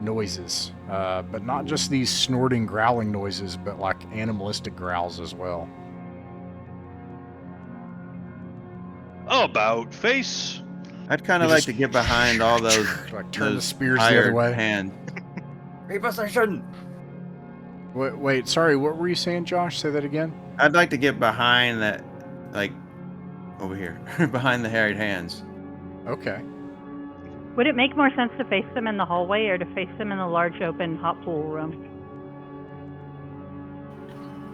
noises, but not just these snorting, growling noises, but like animalistic growls as well. About face. I'd kind of You like just- to get behind all those Like turn the those spears the other hired way. hands. Repossession! Wait, sorry, what were you saying, Josh? Say that again. I'd like to get behind that, like over here, behind the harried hands. Okay. Would it make more sense to face them in the hallway or to face them in the large open hot pool room?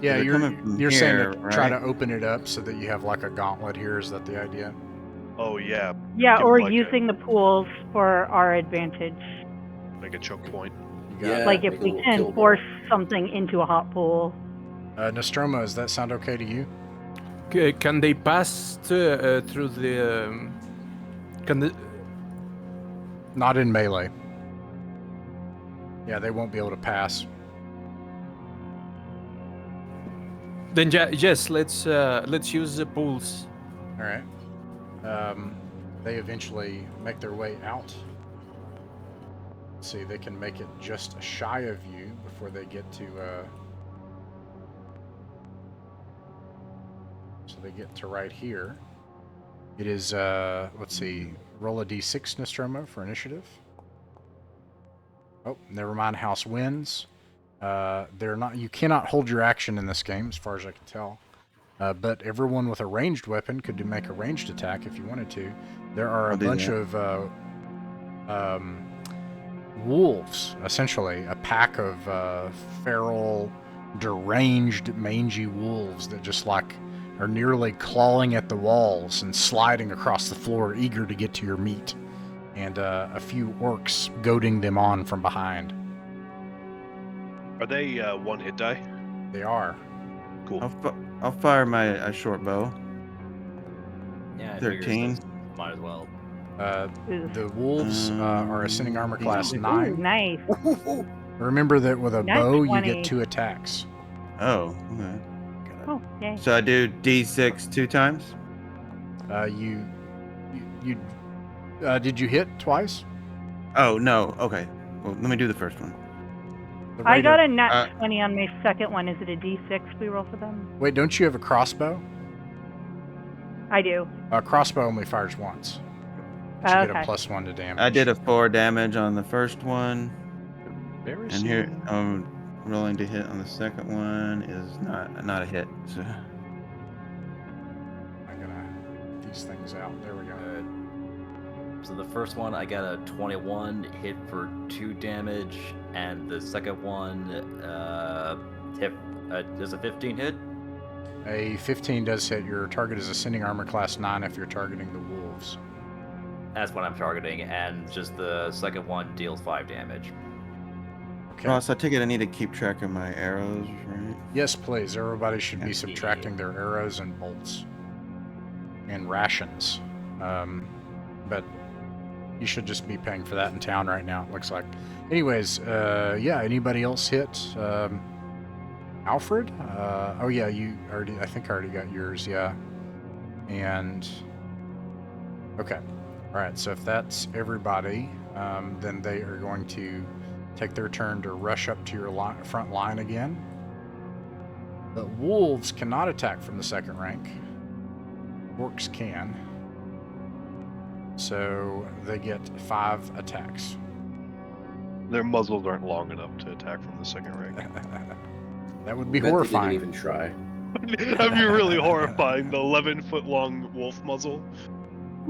Yeah, They're you're coming from saying here, to try to right? open it up so that you have like a gauntlet here. Is that the idea? Oh yeah, Yeah, Give or like using the pools for our advantage. like a choke point. You got Yeah. it. Like if like a we little can kill force something into a hot pool. Nostromo, does that sound okay to you? Can they pass through the? Can the? Not in melee. Yeah, they won't be able to pass. Then yes, let's use the pools. All right. They eventually make their way out. Let's see, they can make it just shy of you before they get to. So they get to right here. It is. Let's see. Roll a d6, Nostromo, for initiative. Oh, never mind. House wins. They're not. You cannot hold your action in this game, as far as I can tell. But everyone with a ranged weapon could make a ranged attack if you wanted to. There are a bunch of wolves, essentially, a pack of feral, deranged, mangy wolves that just are nearly clawing at the walls and sliding across the floor, eager to get to your meat, and a few orcs goading them on from behind. Are they one hit die? They are. Cool. I'll fire my short bow. Yeah, I 13. Might as well. The wolves are ascending armor class Ooh, 9. nice. Remember that with a Nat bow, 20. you get 2 attacks. Oh, okay. Oh, yay. So I do D6 2 times? Did you hit twice? Oh, no. Okay. Well, let me do the first one. The I rate got of- a nat 20 on my second one. Is it a D6 we roll for them? Wait, don't you have a crossbow? I do. A crossbow only fires once. But you get a +1 to damage. I did a 4 damage on the first one. Very And here I'm rolling to hit on the second one is not a hit. So I'm gonna get these things out. There we go. So the first one, I got a 21 hit for 2 damage, and the second one hit does a 15 hit? A 15 does hit. Your target is ascending armor class 9 if you're targeting the wolves. That's what I'm targeting, and just the second one deals 5 damage. Okay. Ross, I take it I need to keep track of my arrows, right? Yes, please. Everybody should be Yeah. subtracting their arrows and bolts and rations. But you should just be paying for that in town right now, it looks like. Anyways, yeah, anybody else hit? Alfred? Oh yeah, I think I already got yours, yeah. And okay. Alright, so if that's everybody, then they are going to take their turn to rush up to your front line again. But wolves cannot attack from the second rank. Orcs can. So they get 5 attacks. Their muzzles aren't long enough to attack from the second rank. That would be Bet horrifying. They didn't even try. That'd be really horrifying. The 11-foot-long wolf muzzle.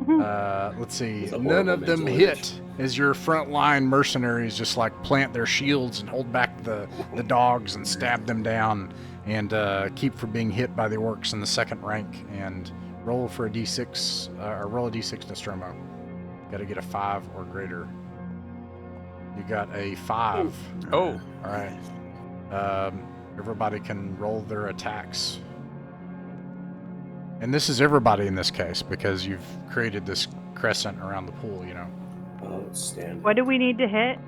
Let's see. It's a None horrible of them mental hit image. as your frontline mercenaries just plant their shields and hold back the dogs and stab them down and keep from being hit by the orcs in the second rank. And roll for a d6, or roll a d6 Nostromo. Got to get a 5 or greater. You got a 5. Oh, All right. Everybody can roll their attacks. And this is everybody in this case because you've created this crescent around the pool, you know. Let's stand. What do we need to hit?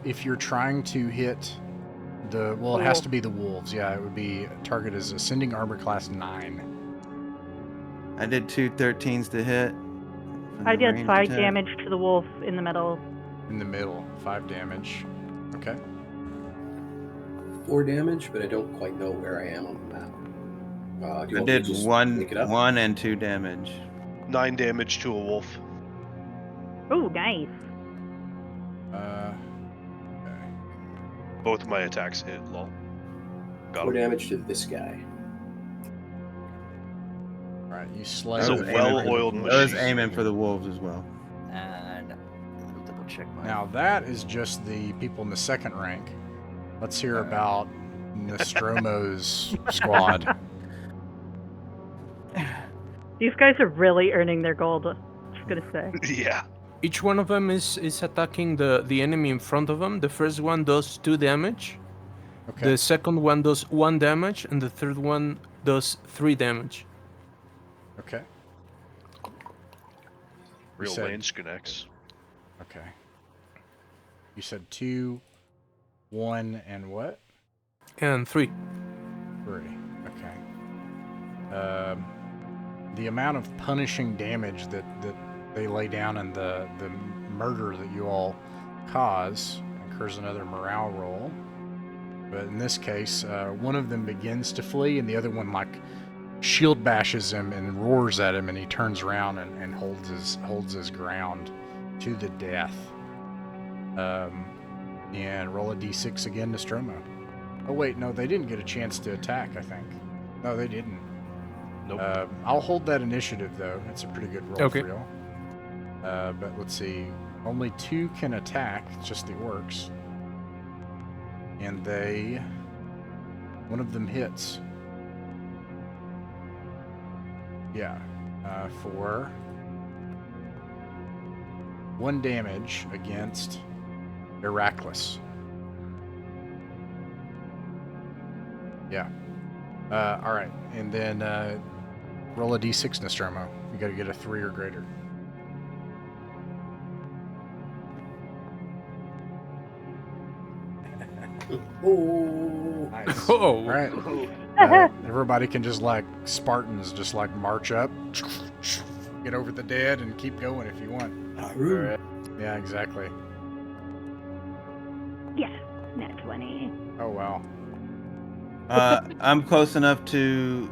If you're trying to hit it has to be the wolves. Yeah, it would be target is ascending armor class 9. I did 2 13s to hit. from I the did ranged 5 attack. damage to the wolf in the middle. In the middle, 5 damage. Okay. 4 damage, but I don't quite know where I am on the map. Do you I want me to did just one make it up? 1 and 2 damage. 9 damage to a wolf. Oh, nice. Okay. Both of my attacks hit, lol. Got 4 him. damage to this guy. All right, you slay. It's a the well-oiled wolf. I was machine. aiming for the wolves as well. And let me double check my. Now that is just the people in the second rank. Let's hear about Nostromo's squad. These guys are really earning their gold. Just gonna say. Yeah. each one of them is attacking the enemy in front of them. The first one does 2 damage. Okay. The second one does 1 damage, and the third one does 3 damage. Okay. Real said- range connects. Okay. You said 2, 1, and what? And 3. 3. Okay. The amount of punishing damage that they lay down and the murder that you all cause incurs another morale roll. But in this case, one of them begins to flee, and the other one shield bashes him and roars at him, and he turns around and holds his ground to the death. And roll a d6 again, Nostromo. Oh wait, no, they didn't get a chance to attack, I think. No, they didn't. Nope. I'll hold that initiative, though. It's a pretty good roll Okay. for y'all. But let's see. Only 2 can attack, just the orcs. And one of them hits. Yeah. For 1 damage against 𝕬𝖃𝖊𝖗. Yeah. All right. And then roll a d6, Nostromo. You got to get a 3 or greater. Oh, Nice. Oh. All right. Everybody can just like Spartans, just like march up, get over the dead, and keep going if you want. Haru. Yeah, exactly. Yes, nat 20. Oh wow. I'm close enough to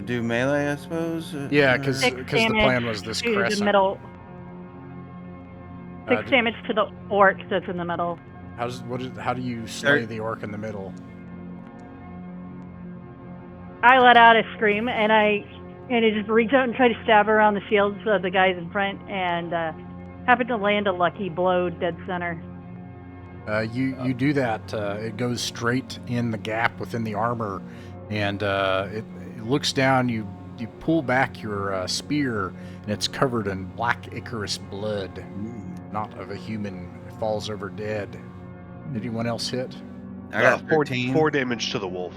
do melee, I suppose. Yeah, because 6 the damage plan was this to crescent. the middle. 6 d- damage to the orc that's in the middle. How do you slay the orc in the middle? I let out a scream, and I just reach out and try to stab around the shields of the guys in front, and happen to land a lucky blow dead center. You do that. It goes straight in the gap within the armor, and it looks down. You pull back your spear, and it's covered in black 𝕬𝖃𝖃 blood, not of a human. It falls over dead. Anyone else hit? I got 4 13. damage to the wolf.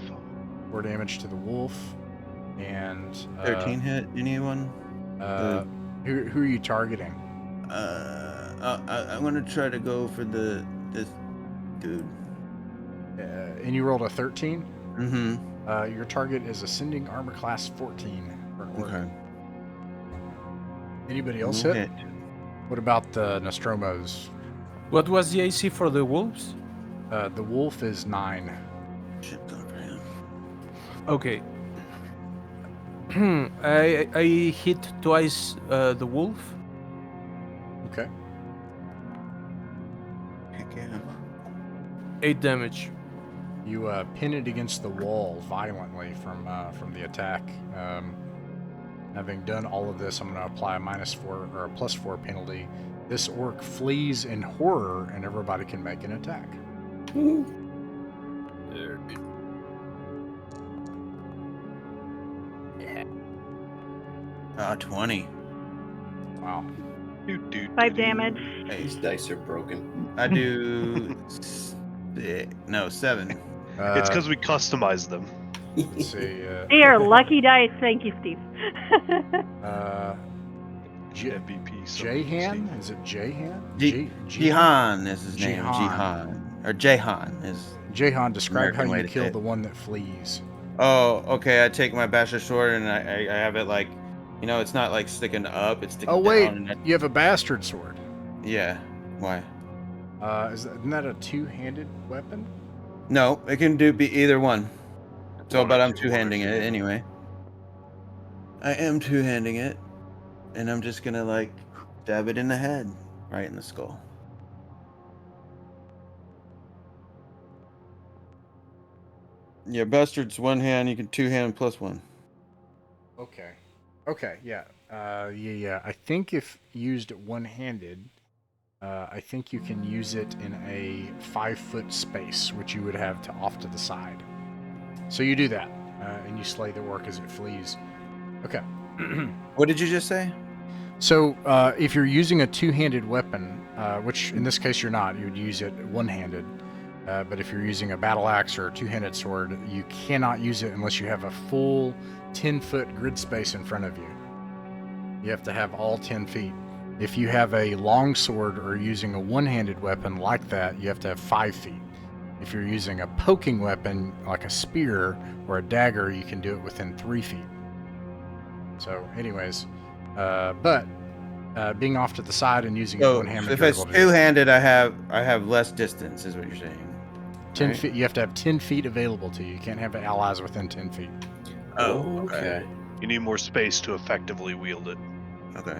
4 damage to the wolf, and 13 hit. Anyone? Who are you targeting? I'm gonna try to go for this dude. And you rolled a 13. Mm-hmm. Your target is ascending armor class 14. for an orc. Okay. Anybody else No hit? What about the Nostromo's? What was the AC for the wolves? The wolf is 9. Shit, going for him. Okay. I hit twice the wolf. Okay. Heck yeah. 8 damage. You pin it against the wall violently from the attack. Having done all of this, I'm going to apply a -4 or a +4 penalty. This orc flees in horror, and everybody can make an attack. 20. Wow. 5 damage. Hey, These dice are broken. I do 7. It's because we customized them. Let's see. They are lucky dice. Thank you, Steve. MVP. Jahan? Is it Jahan? Jihan is his name. Jihan. Jihan. Or Jahan is. Jahan, describe American how way you to say kill it. the one that flees. Oh, okay. I take my bastard sword and I have it like, it's not like sticking up. It's sticking Oh wait, down. And you have a bastard sword. yeah. Why? Isn't that a two-handed weapon? No, it can be either one. So, One or but I'm two, two-handing one or it two. anyway. I am two-handing it, and I'm just gonna like stab it in the head, right in the skull. Yeah, bastard's one hand. You can two-hand +1. Okay. Okay, yeah. Yeah. I think if used one-handed, I think you can use it in a 5-foot space, which you would have off to the side. So you do that, and you slay the orc as it flees. Okay. What did you just say? So if you're using a two-handed weapon, which in this case you're not, you would use it one-handed. But if you're using a battle axe or a two-handed sword, you cannot use it unless you have a full 10-foot grid space in front of you. You have to have all 10 feet. If you have a longsword or using a one-handed weapon like that, you have to have 5 feet. If you're using a poking weapon like a spear or a dagger, you can do it within 3 feet. So, anyways, but being off to the side and using a So one-handed, if you're it's able to do it. two-handed, I have less distance, is what you're saying. 10 right? feet. You have to have 10 feet available to you. You can't have allies within 10 feet. Oh, okay. You need more space to effectively wield it. Okay.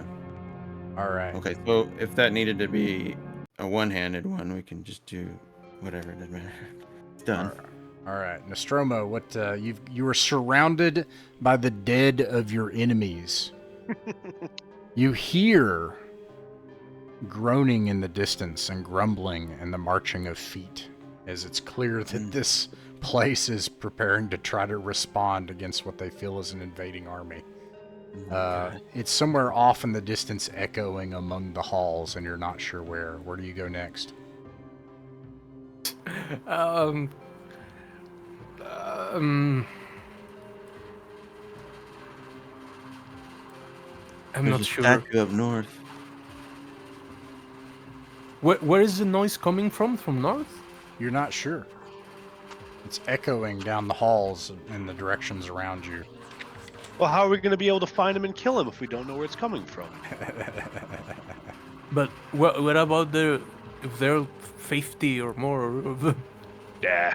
All right. Okay. So if that needed to be a one-handed one, we can just do whatever. It doesn't matter. It's done. All right, Nostromo. What you were surrounded by the dead of your enemies. You hear groaning in the distance and grumbling and the marching of feet, as it's clear that this place is preparing to try to respond against what they feel is an invading army. It's somewhere off in the distance, echoing among the halls, and you're not sure where. Where do you go next? I'm There's not a sure. statue up north. Where is the noise coming from? From north? You're not sure. It's echoing down the halls in the directions around you. Well, how are we going to be able to find him and kill him if we don't know where it's coming from? But what about if there are 50 or more of them? Yeah.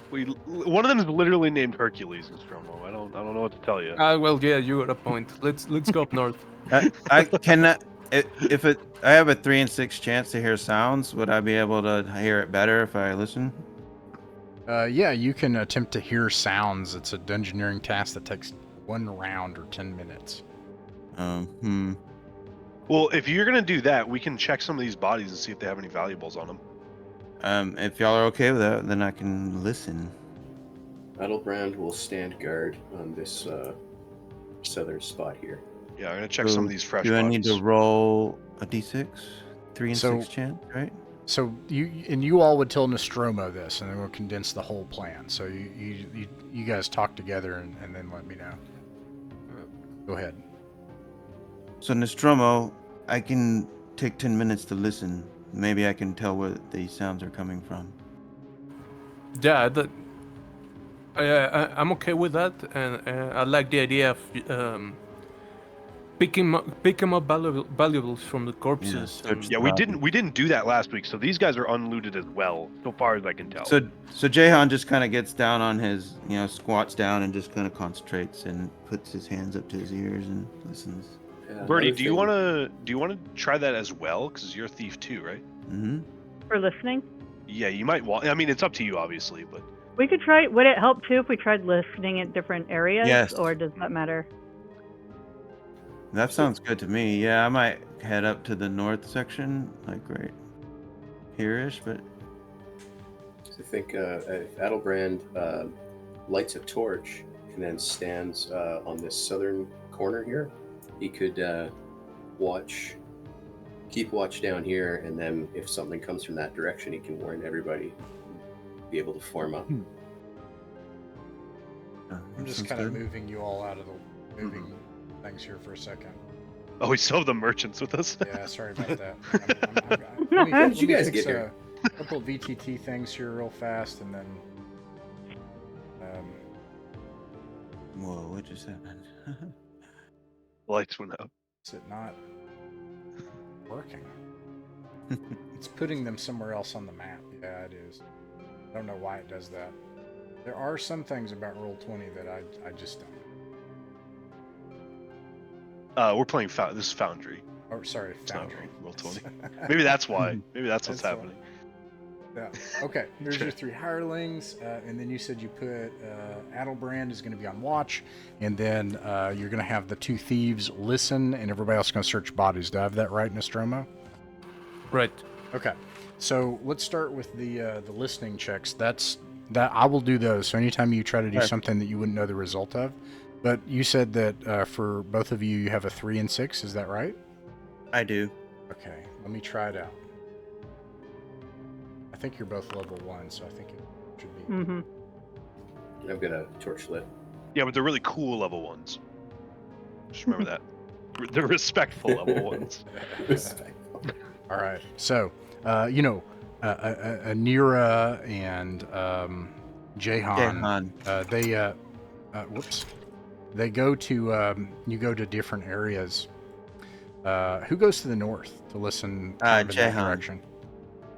One of them is literally named Hercules, Nostromo. I don't know what to tell you. Well, yeah, you got a point. Let's go up north. I cannot. I have a 3 in 6 chance to hear sounds. Would I be able to hear it better if I listen? Yeah, you can attempt to hear sounds. It's a dungeoneering task that takes 1 round or 10 minutes. Well, if you're gonna do that, we can check some of these bodies and see if they have any valuables on them. If y'all are okay with that, then I can listen. Adelbrand will stand guard on this southern spot here. Yeah, I'm gonna check some of these fresh Do bodies. I need to roll a d6? 3 in 6 chance, right? So you all would tell Nostromo this, and then we'll condense the whole plan. So you guys talk together and then let me know. Go ahead. So Nostromo, I can take 10 minutes to listen. Maybe I can tell where these sounds are coming from. Yeah, I'm okay with that, and I like the idea of picking up valuables from the corpses. Yeah, Yeah, we didn't do that last week, so these guys are unlooted as well, so far as I can tell. So Jahan just kind of gets down on his, squats down and just kind of concentrates and puts his hands up to his ears and listens. Birdie, do you want to try that as well? Because you're a thief too, right? Mm-hmm. For listening? Yeah, you might want. I mean, it's up to you, obviously, but We could try. Would it help too if we tried listening at different areas? Yes. Or does that matter? That sounds good to me. Yeah, I might head up to the north section, like right here-ish, but... I think if Adelbrand lights a torch and then stands on this southern corner here, he could keep watch down here, and then if something comes from that direction, he can warn everybody, be able to form up. I'm just kind of moving you all out of the moving things here for a second. oh, we still have the merchants with us. Yeah, sorry about that. How did you guys get here? A couple VTT things here real fast, and then Whoa, what just happened? Lights went out. is it not working? It's putting them somewhere else on the map. Yeah, it is. I don't know why it does that. There are some things about Roll20 that I just don't. We're playing this is Foundry. Oh, sorry, It's not Foundry. Roll20. Maybe that's why. Maybe that's what's That's happening. Yeah. Okay, here's your 3 hirelings, and then you said you put Adelbrand is going to be on watch, and then you're going to have the 2 thieves listen, and everybody else is going to search bodies. Do I have that right, Nostromo? Right. Okay, so let's start with the listening checks. That I will do those. So anytime you try to do something that you wouldn't know the result of, but you said that for both of you, you have a 3 and 6. Is that right? I do. Okay, let me try it out. I think you're both level 1, so I think it should be. Mm-hmm. I've got a torch lit. Yeah, but they're really cool level ones. Just remember that. The respectful level ones. Respectful. All right. So, Anira and Jahan, they go to you go to different areas. Who goes to the north to listen kind of in that Jahan. direction?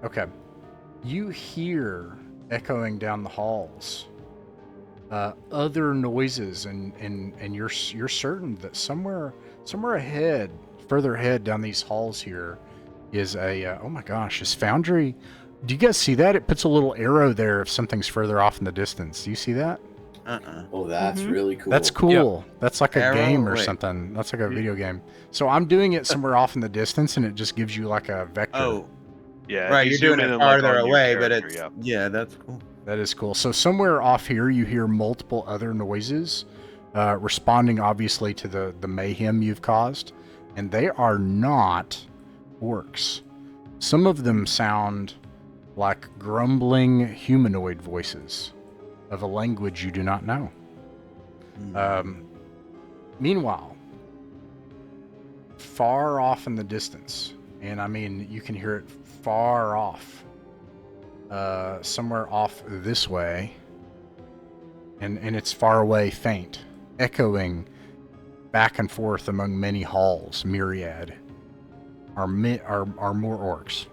Okay. You hear echoing down the halls other noises, and you're certain that somewhere ahead, further ahead down these halls here, is oh my gosh, is Foundry. Do you guys see that? It puts a little arrow there if something's further off in the distance. Do you see that? Oh, that's really cool. That's cool. That's like a Arrow? game or Wait. something. That's like a video game. So I'm doing it somewhere off in the distance, and it just gives you like a vector. Oh, Yeah, right. if you You're doing zoom it in, like, farther on your away, but character, it's yeah. that's cool. That is cool. So somewhere off here, you hear multiple other noises, responding obviously to the mayhem you've caused, and they are not orcs. Some of them sound like grumbling humanoid voices of a language you do not know. Meanwhile, far off in the distance, and I mean you can hear it far off, somewhere off this way, and it's far away, faint, echoing back and forth among many halls, myriad, are more orcs.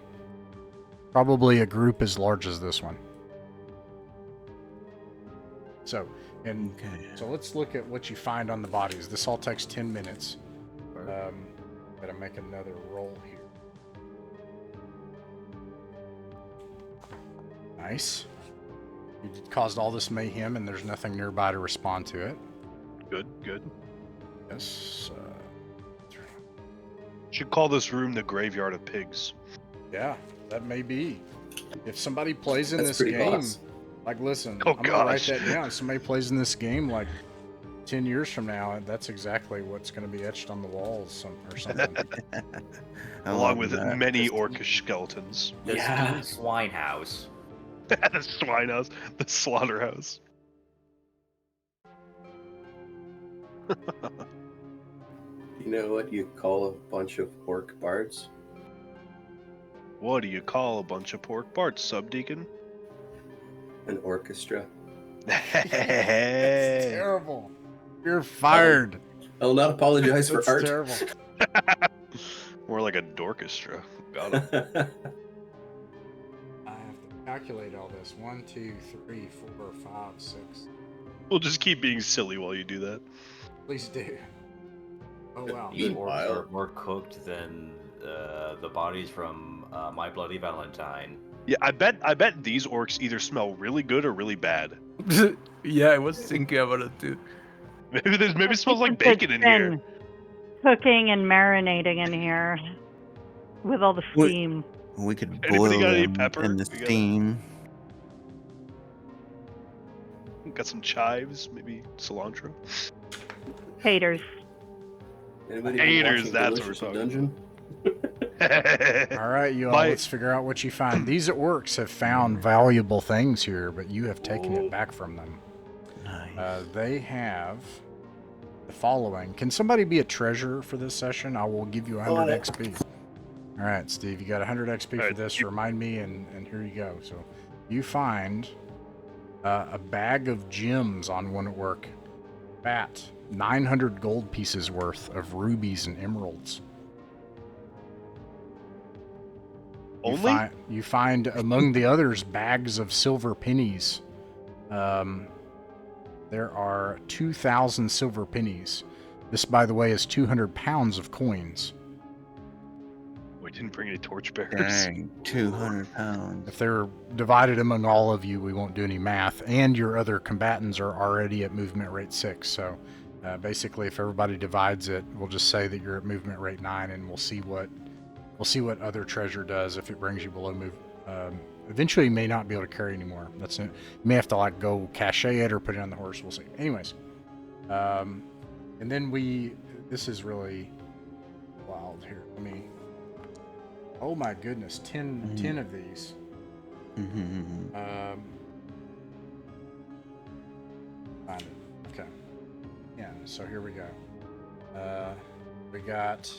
Probably a group as large as this one. So let's look at what you find on the bodies. This all takes 10 minutes. Gotta make another roll here. Nice. You caused all this mayhem, and there's nothing nearby to respond to it. Good. Yes. Should call this room the graveyard of pigs. Yeah, that may be. If somebody plays in That's this pretty game, boss. like, listen, Oh, I'm gonna write gosh. that down. If somebody plays in this game, like 10 years from now, that's exactly what's going to be etched on the walls or something. Along with that. many orcish skeletons. The Yeah. steam swine house. The swine house, the slaughterhouse. You know what you call a bunch of orc bards? What do you call a bunch of pork bards, subdeacon? An orchestra. Hey. Terrible. You're fired. I'll not apologize for That's art. terrible. More like a dorchestra. Got him. I have to calculate all this. 1, 2, 3, 4, 5, 6. We'll just keep being silly while you do that. Please do. Oh wow. These orcs Meanwhile- are more cooked than the bodies from My Bloody Valentine. Yeah, I bet these orcs either smell really good or really bad. Yeah, I was thinking about it too. Maybe it smells like It's bacon in here. been cooking and marinating in here with all the What- steam. We could Anybody boil got any them pepper? in the We got- steam. Got some chives, maybe cilantro. Haters. Anybody been Haters, watching that's what Delicious we're talking Dungeon? All right, you all, My- let's figure out what you find. These orcs have found valuable things here, but you have taken it back from them. Nice. They have the following. Can somebody be a treasurer for this session? I will give you 100 Got it. XP. All right, Steve, you got 100 XP for All right, this. Remind me, and here you go. So you find a bag of gems on one orc. Bat, 900 gold pieces worth of rubies and emeralds. Only? You find among the others bags of silver pennies. There are 2,000 silver pennies. This, by the way, is 200 pounds of coins. We didn't bring any torchbearers. Dang, 200 pounds. If they're divided among all of you, we won't do any math. And your other combatants are already at movement rate 6. So basically, if everybody divides it, we'll just say that you're at movement rate 9, and we'll see what other treasure does if it brings you below move. Eventually, you may not be able to carry anymore. That's it. You may have to like go cache it or put it on the horse. We'll see. Anyways, and then this is really wild here. Oh my goodness, 10 of these. Find it. Okay. Yeah, so here we go. We got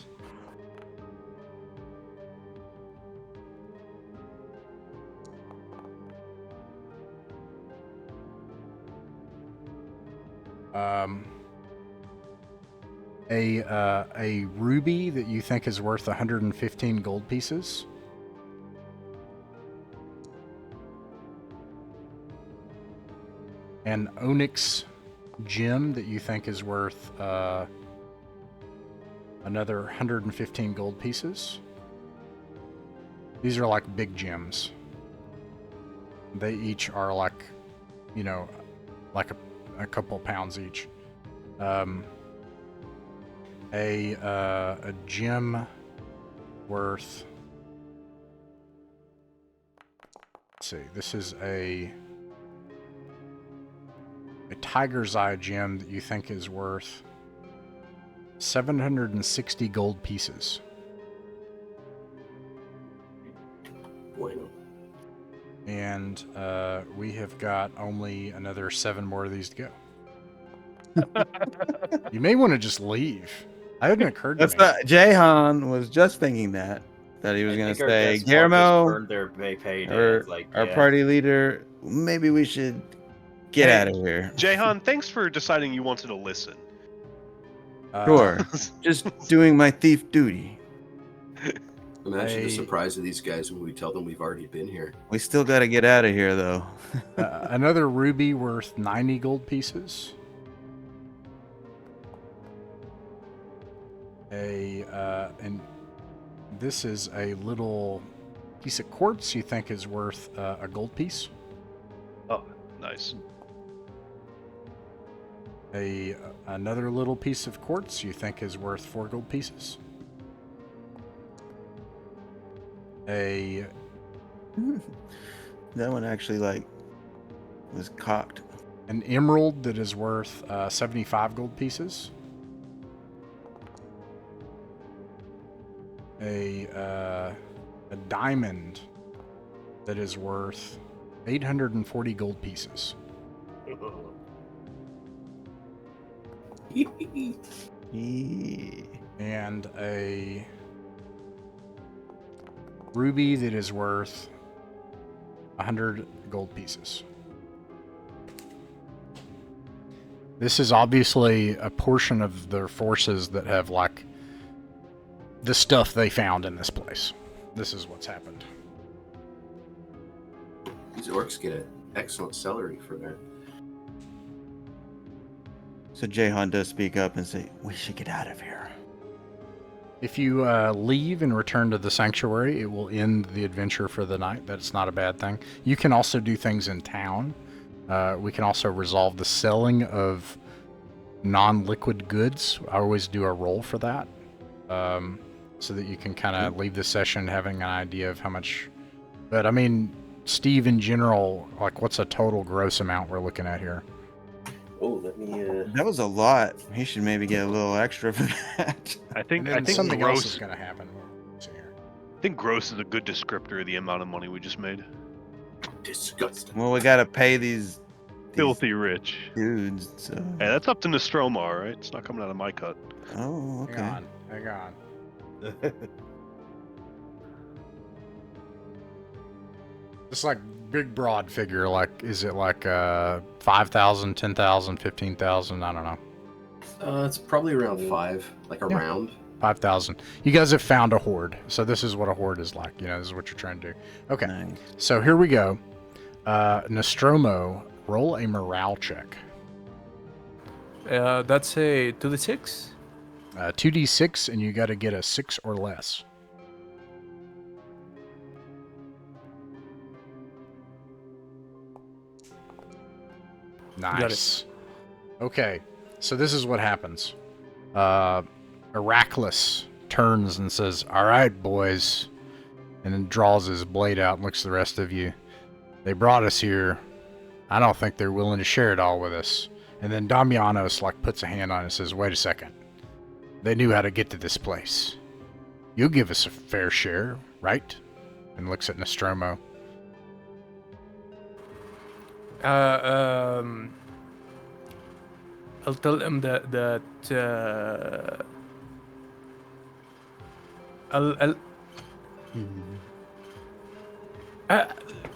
a ruby that you think is worth 115 gold pieces. An onyx gem that you think is worth another 115 gold pieces. These are like big gems. They each are like, you know, like a couple pounds each. A gem worth. Let's see. This is a tiger's eye gem that you think is worth 760 gold pieces. Bueno. And we have got only another 7 more of these to go. You may want to just leave. That hadn't occurred to That's me. not. Jahan was just thinking that he was I going to think our say, guests all just Guillermo, burned their payday. our, It's like, our yeah. party leader, maybe we should get Hey, out of here. Jahan, thanks for deciding you wanted to listen. Sure. Just doing my thief duty. Imagine the I- surprise of these guys when we tell them we've already been here. We still got to get out of here, though. Another ruby worth 90 gold pieces. And this is a little piece of quartz you think is worth a gold piece. Oh, nice. Another little piece of quartz you think is worth 4 gold pieces. That one actually was cocked. An emerald that is worth 75 gold pieces. A diamond that is worth 840 gold pieces. Yeah. And a ruby that is worth 100 gold pieces. This is obviously a portion of their forces that have the stuff they found in this place. This is what's happened. These orcs get an excellent salary for that. So Jahan does speak up and say, we should get out of here. If you leave and return to the sanctuary, it will end the adventure for the night. That's not a bad thing. You can also do things in town. We can also resolve the selling of non-liquid goods. I always do a roll for that, so that you can kind of leave the session having an idea of how much. But I mean, Steve, in general, what's a total gross amount we're looking at here? Oh, let me. That was a lot. He should maybe get a little extra for that. I think And then I think something else gross. is going to happen. Let's see here. I think gross is a good descriptor of the amount of money we just made. Disgusting. Well, we got to pay these Filthy rich. dudes. So. Hey, that's up to 𝕬𝖚𝖋𝖍𝖊𝖗, all right? It's not coming out of my cut. Oh, okay. Hang on. It's big broad figure. Is it 5,000, 10,000, 15,000? I don't know. It's probably around 5, like a Yeah. round. 5,000. You guys have found a horde. So this is what a horde is like. This is what you're trying to do. Okay. Nice. So here we go. Nostromo, roll a morale check. That's a 2d6. 2d6, and you got to get a 6 or less. Nice. Okay, so this is what happens. Heracles turns and says, "All right, boys," and then draws his blade out and looks at the rest of you. "They brought us here. I don't think they're willing to share it all with us." And then Damianos puts a hand on it and says, "Wait a second. They knew how to get to this place. You'll give us a fair share, right?" And looks at Nostromo. I'll tell them that I'll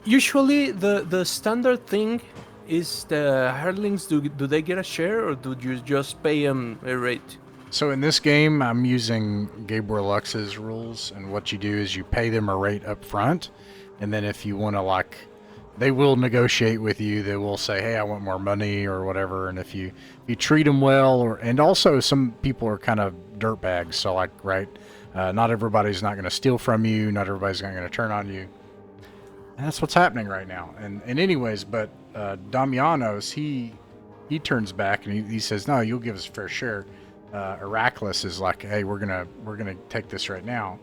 usually the standard thing is the hirelings. Do they get a share, or do you just pay them a rate? So in this game, I'm using 𝕬𝖚𝖋𝖍𝖗𝖗's rules, and what you do is you pay them a rate up front, and then if you want to, like, they will negotiate with you. They will say, hey, I want more money or whatever, and if you treat them well, and also some people are kind of dirtbags, so like, right, not everybody's not going to steal from you, not everybody's not going to turn on you. And that's what's happening right now. And anyways, but 𝕬𝖚𝖋𝖍𝖗𝖗, he turns back and he says, no, you'll give us a fair share. 𝕬𝖃𝖋𝖍𝖗 is like, hey, we're gonna take this right now,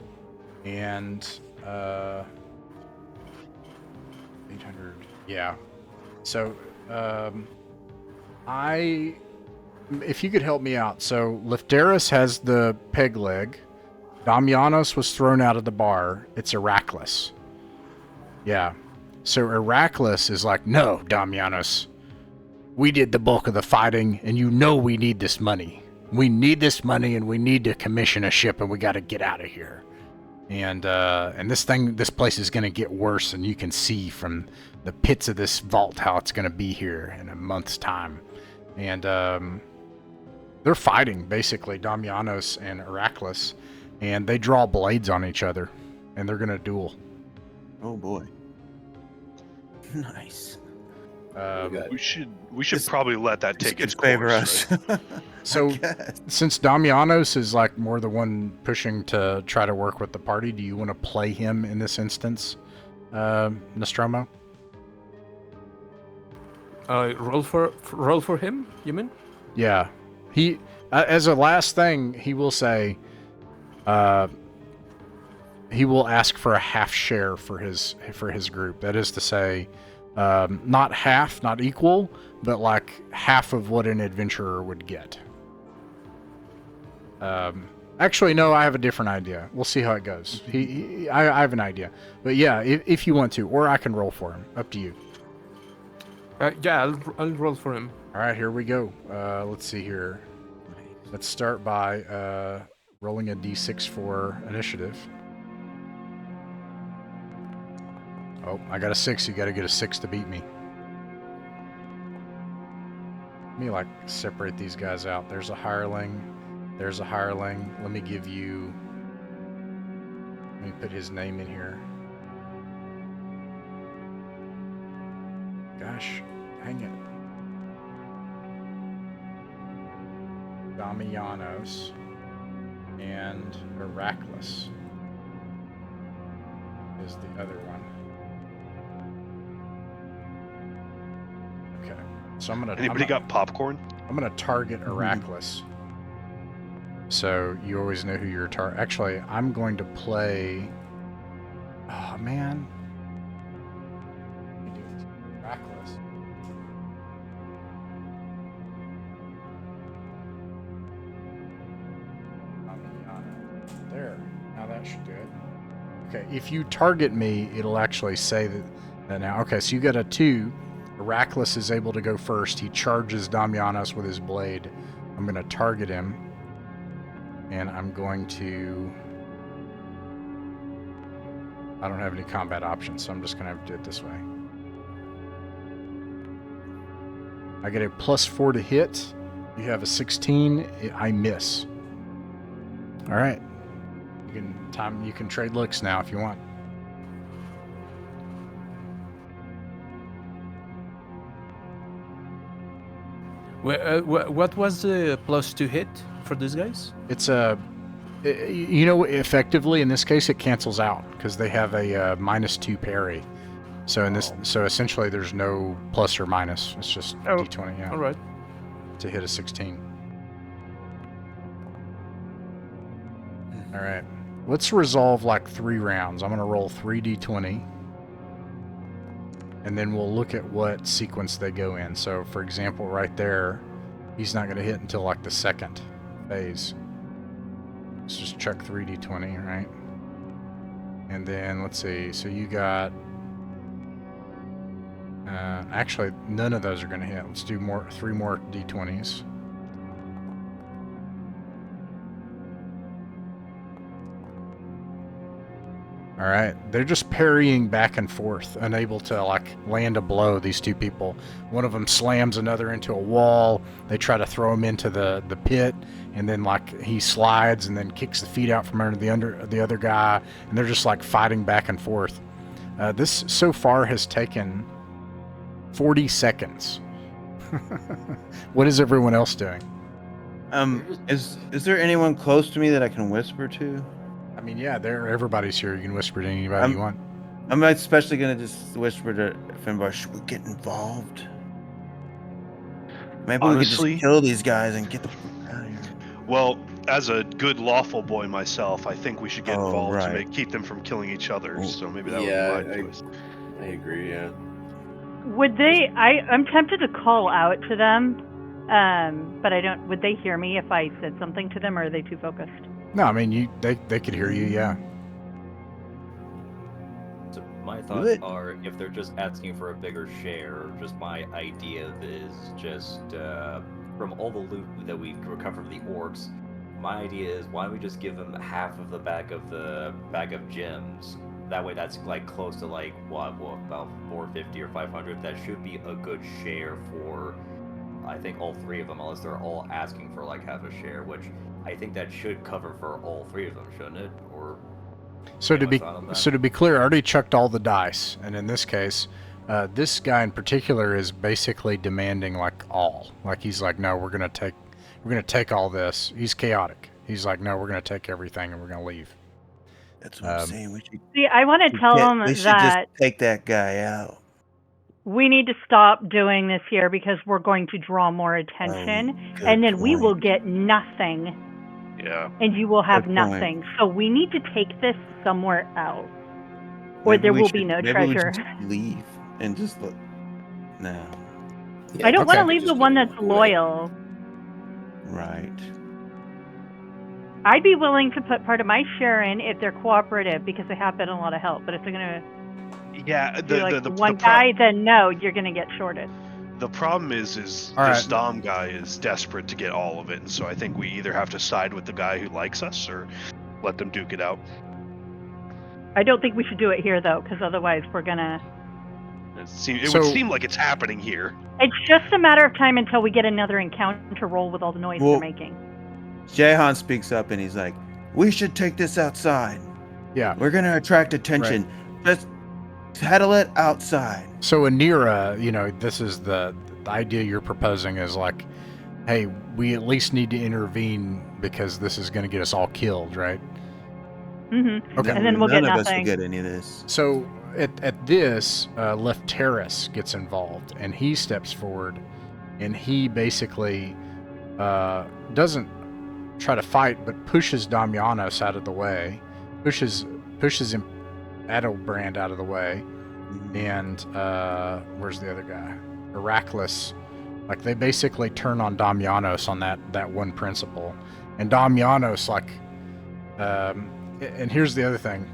and 800, yeah. So if you could help me out. So Lefteris has the peg leg. 𝕬𝖚𝖋𝖍𝖗𝖗 was thrown out of the bar. It's 𝕬𝖃𝖋𝖍𝖗. Yeah. So 𝕬𝖃𝖋𝖍𝖗 is like, no, 𝕬𝖚𝖋𝖍𝖗, we did the bulk of the fighting, and you know we need this money. We need this money, and we need to commission a ship, and we got to get out of here. And this place is going to get worse, and you can see from the pits of this vault how it's going to be here in a month's time. And they're fighting, basically, 𝕬𝖚𝖋𝖍𝖗 and 𝕬𝖃𝖋𝖍𝖗, and they draw blades on each other, and they're going to duel. Oh boy. Nice. We should probably let that take its favor course, us. right? So, since 𝕬𝖚𝖋𝖍𝖗𝖗 is like more the one pushing to try to work with the party, do you want to play him in this instance, Nostromo? Roll for him, you mean? Yeah, he as a last thing he will say, he will ask for a half share for his group. That is to say, not half, not equal, but like half of what an adventurer would get. Actually, no, I have a different idea. We'll see how it goes. I have an idea, but yeah, if you want to, or I can roll for him. Up to you. Yeah, I'll roll for him. All right, here we go. Let's see here. Let's start by rolling a d6 for initiative. Oh, I got a 6. You got to get a 6 to beat me. Let me, like, separate these guys out. There's a hireling. There's a hireling. Let me give you... Let me put his name in here. Gosh, hang it. 𝕬𝖚𝖋𝖍𝖗𝖗𝖗 and 𝕬𝖃𝖋𝖍𝖗𝖗 is the other one. Okay, so Anybody got popcorn? I'm gonna target 𝕬𝖃𝖋𝖍𝖗𝖗. So you always know who you're Actually, I'm going to play. Oh man. Let me do this. 𝕬𝖃𝖋𝖍𝖗𝖗. There. Now that should do it. Okay, if you target me, it'll actually say that now. Okay, so you got a 2. 𝕬𝖃𝖋𝖍𝖗 is able to go first. He charges 𝕬𝖚𝖋𝖍𝖗 with his blade. I'm going to target him. And I'm going to... I don't have any combat options, so I'm just going to have to do it this way. I get a +4 to hit. You have a 16. I miss. All right. You can trade looks now if you want. What was the +2 hit for these guys? It's effectively in this case it cancels out because they have a -2 parry. So so essentially there's no plus or minus. It's just d20. Yeah. All right. To hit a 16. All right. Let's resolve like 3 rounds. I'm going to roll 3 d20. And then we'll look at what sequence they go in. So, for example, right there, he's not going to hit until like the second phase. Let's just check 3 d20, right? And then, let's see. So you got... actually, none of those are going to hit. Let's do 3 more d20s. All right, they're just parrying back and forth, unable to like land a blow. These two people, one of them slams another into a wall. They try to throw him into the pit, and then like he slides and then kicks the feet out from under the other guy, and they're just like fighting back and forth. This so far has taken 40 seconds. What is everyone else doing? Is there anyone close to me that I can whisper to? I mean, yeah, everybody's here. You can whisper to anybody you want. I'm especially gonna just whisper to Finbar, should we get involved? Maybe Honestly, we could just kill these guys and get the fuck out of here. Well, as a good lawful boy myself, I think we should get involved right. to keep them from killing each other. So maybe that Yeah, would be my choice. I agree, yeah. Would they? I'm tempted to call out to them, but I don't. Would they hear me if I said something to them, or are they too focused? No, I mean they could hear you. Yeah. So my thoughts are, if they're just asking for a bigger share, just my idea is just from all the loot that we recovered from the orcs, my idea is why don't we just give them half of the bag of gems. That way, that's like close to like what about 450 or 500. That should be a good share for, I think, all three of them, unless they're all asking for like half a share, which I think that should cover for all three of them, shouldn't it? Or so to be clear, I already chucked all the dice, and in this case, this guy in particular is basically demanding like all. Like he's like, no, we're gonna take all this. He's chaotic. He's like, no, we're gonna take everything and we're gonna leave. That's what I'm saying. We should. See, I want to tell them We should that just take that guy out. we need to stop doing this here because we're going to draw more attention, and then we will get nothing. Yeah. And you will have Good point. nothing. So we need to take this somewhere else, or there will be no maybe treasure. We just leave and just look. No. Yeah, I don't want to Okay. leave the one that's loyal. Right. I'd be willing to put part of my share in if they're cooperative because they have been a lot of help. But if they're gonna Yeah. do like one guy, then no, you're gonna get shorted. The problem is All this right. Dom guy is desperate to get all of it, and so I think we either have to side with the guy who likes us or let them duke it out. I don't think we should do it here though, because otherwise we're gonna. It would seem like it's happening here. It's just a matter of time until we get another encounter roll with all the noise they're making. Jahan speaks up and he's like, we should take this outside. Yeah. We're going to attract attention. Just peddle it outside. So Anira, this is the idea you're proposing is like, hey, we at least need to intervene because this is going to get us all killed, right? Mm-hmm. Okay. And then we'll get None of us nothing. will get any of this. So at this, Lefteris gets involved, and he steps forward, and he basically doesn't try to fight, but pushes Damianos out of the way, pushes him, Adelbrand out of the way, and where's the other guy? Heracles. Like they basically turn on Damianos on that one principle, and Damianos like, and here's the other thing.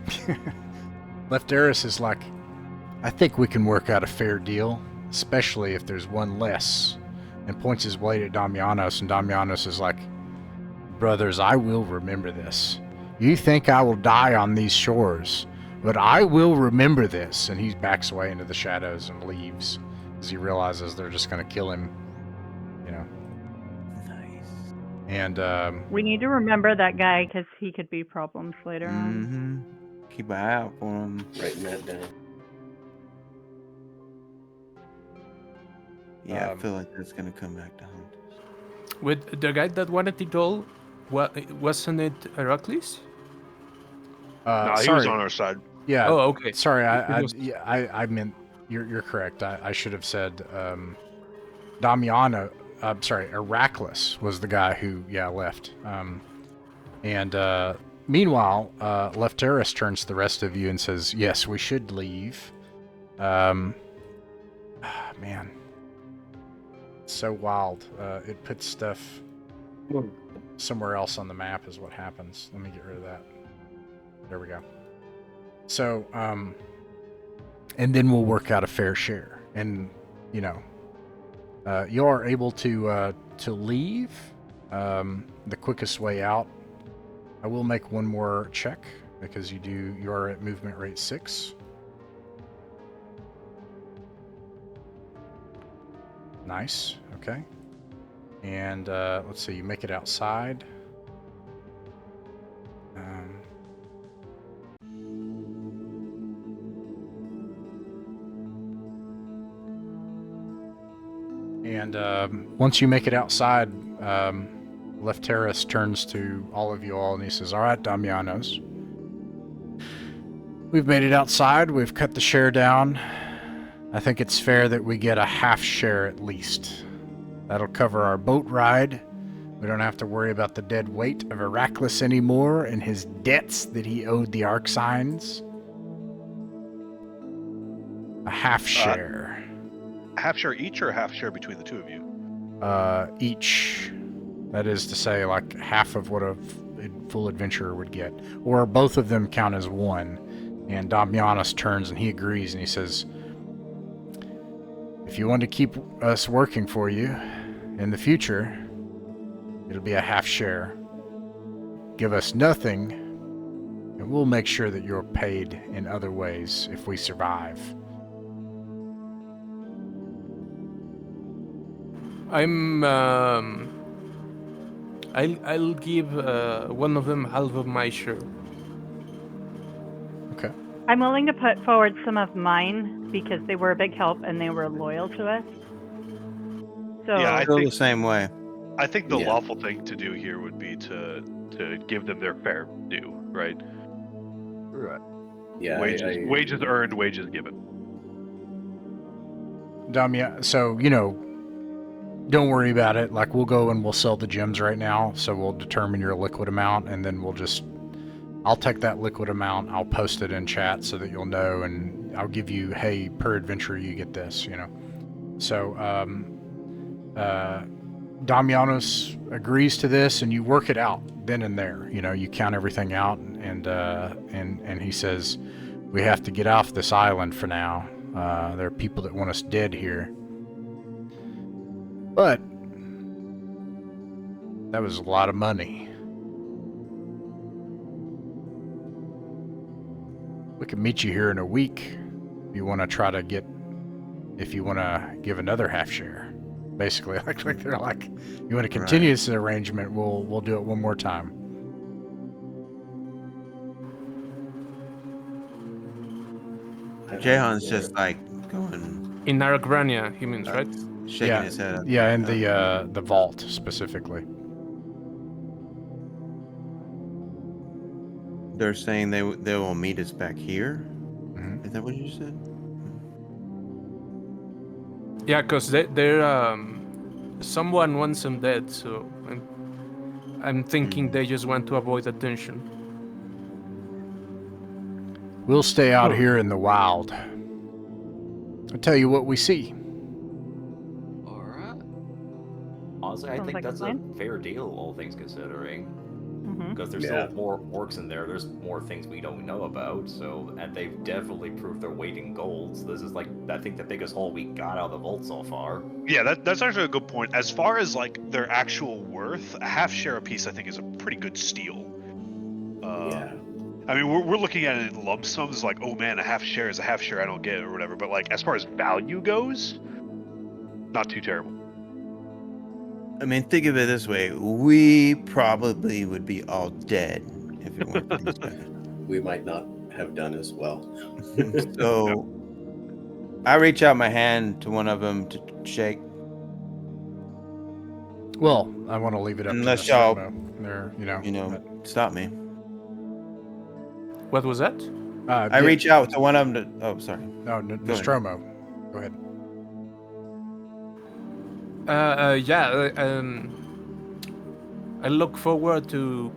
Lefteris is like, I think we can work out a fair deal, especially if there's one less, and points his blade at Damianos, and Damianos is like, brothers, I will remember this. You think I will die on these shores, but I will remember this. And he backs away into the shadows and leaves as he realizes they're just going to kill him, Nice. And We need to remember that guy because he could be problems later on. Mm-hmm. Keep an eye out for him. Writing that down. Yeah, I feel like that's going to come back to haunt us. With the guy that wanted it all, wasn't it Heracles? No, he sorry. was on our side. Yeah. Oh, okay. Sorry, It was- I meant you're correct. I should have said Damiano. Sorry, Heracles was the guy who left. Meanwhile, Lefteris turns to the rest of you and says, "Yes, we should leave." Man, it's so wild. It puts stuff somewhere else on the map is what happens. Let me get rid of that. There we go. So, and then we'll work out a fair share. And, you are able to leave the quickest way out. I will make one more check. because you are at movement rate 6. Nice. Okay. And let's see, you make it outside. And once you make it outside, Lefteris turns to all of you all and he says, "All right, 𝕬𝖚𝖋𝖍𝖊𝖗. We've made it outside. We've cut the share down. I think it's fair that we get a half share at least. That'll cover our boat ride. We don't have to worry about the dead weight of 𝕬𝖃𝖋𝖍𝖊𝖗 and his debts that he owed the Arcsigns. A half share. Half share each or half share between the two of you? Each. That is to say, like half of what a full adventurer would get. Or both of them count as one. And 𝕬𝖚𝖋𝖍𝖊𝖗 turns and he agrees and he says, if you want to keep us working for you in the future, it'll be a half share. Give us nothing, and we'll make sure that you're paid in other ways if we survive. I'll give one of them half of my share. Okay. I'm willing to put forward some of mine because they were a big help and they were loyal to us. So Yeah, I feel the same way. I think the Yeah. lawful thing to do here would be to give them their fair due, right? Right. Yeah, Wages earned, wages given. 𝕬𝖚𝖋𝖍𝖊𝖗, so, don't worry about it. Like, we'll go and we'll sell the gems right now, so we'll determine your liquid amount, and then I'll take that liquid amount, I'll post it in chat so that you'll know, and I'll give you, hey, per adventure you get this, So, 𝕬𝖚𝖋𝖍𝖊𝖗 agrees to this, and you work it out then and there. You count everything out, and he says, we have to get off this island for now. There are people that want us dead here. But that was a lot of money. We can meet you here in a week if you want to give another half share. Basically, like they're like, you want to continue this arrangement, we'll do it one more time. Jehan's just like going, In Aragrania, he means, right? shaking his head. Yeah, in the vault specifically. They're saying they will meet us back here. Mhm. Is that what you said? Yeah, because they're someone wants them dead, so I'm thinking they just want to avoid attention. We'll stay out here in the wild. I'll tell you what we see. Alright. Honestly, I Sounds think like a that's a plan. fair deal, all things considering. Mhm. Because there's Yeah. still more orcs in there, there's more things we don't know about, and they've definitely proved their weight in gold. So this is like, I think the biggest haul we got out of the vault so far. Yeah, that's actually a good point. As far as like their actual worth, a half share a piece I think is a pretty good steal. Yeah. I mean, we're looking at it in lump sums, like, oh man, a half share is a half share I don't get or whatever. But like, as far as value goes, not too terrible. I mean, think of it this way: we probably would be all dead if it weren't for these guys. We might not have done as well. So, I reach out my hand to one of them to shake. Well, I want to leave it up Unless to y'all, Nostromo. stop me. What was that? I reach out to one of them to. Oh, sorry. No, Nostromo. Go ahead. I look forward to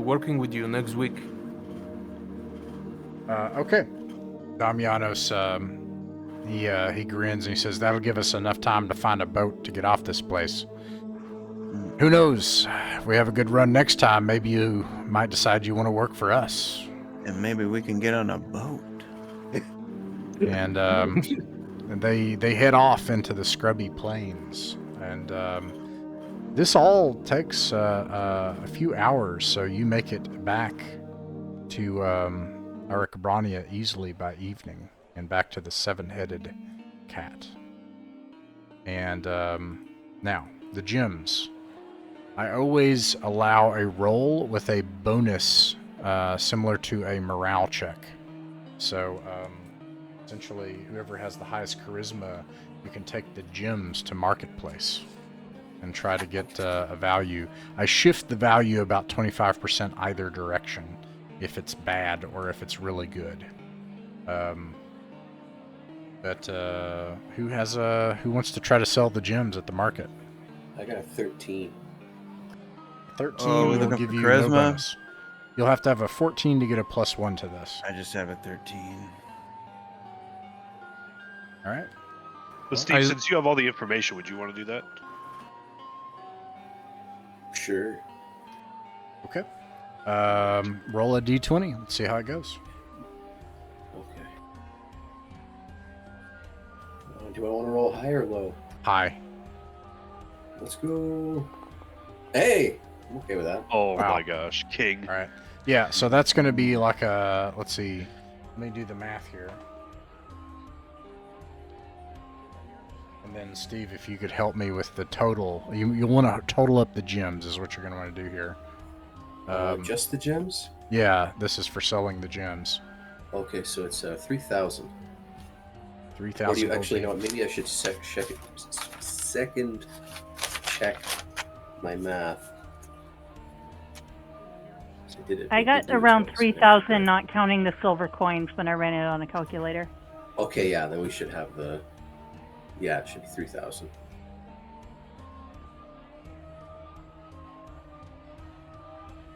working with you next week. Okay. 𝕬𝖚𝖋𝖍𝖊𝖗, he grins and he says, that'll give us enough time to find a boat to get off this place. Who knows? If we have a good run next time, maybe you might decide you want to work for us. And maybe we can get on a boat. And they head off into the scrubby plains. And this all takes a few hours, so you make it back to 𝕬𝖃𝖍𝖊𝖗 by evening, and back to the seven-headed cat. And now, the gems. I always allow a roll with a bonus similar to a morale check. So, essentially, whoever has the highest charisma, you can take the gems to marketplace and try to get a value. I shift the value about 25% either direction, if it's bad or if it's really good. But who wants to try to sell the gems at the market? I got a 13. 13 Oh, we're will looking give for you no charisma? bonus. You'll have to have a 14 to get a +1 to this. I just have a 13. All right. But Steve, I- since you have all the information, would you want to do that? Sure. Okay. Roll a d20. Let's see how it goes. Okay. Do I want to roll high or low? High. Let's go. Hey! I'm okay with that. Oh Wow. my gosh, King. All right. Yeah, so that's going to be like a, let's see. Let me do the math here. And then, Steve, if you could help me with the total. You'll want to total up the gems is what you're going to want to do here. Just the gems? Yeah, this is for selling the gems. Okay, so it's 3,000. 3,000 Or do you gold actually pieces. know? Maybe I should second check my math. So I got around 3,000, not counting the silver coins when I ran it on a calculator. Okay, yeah, then we should have the. Yeah, it should be 3,000.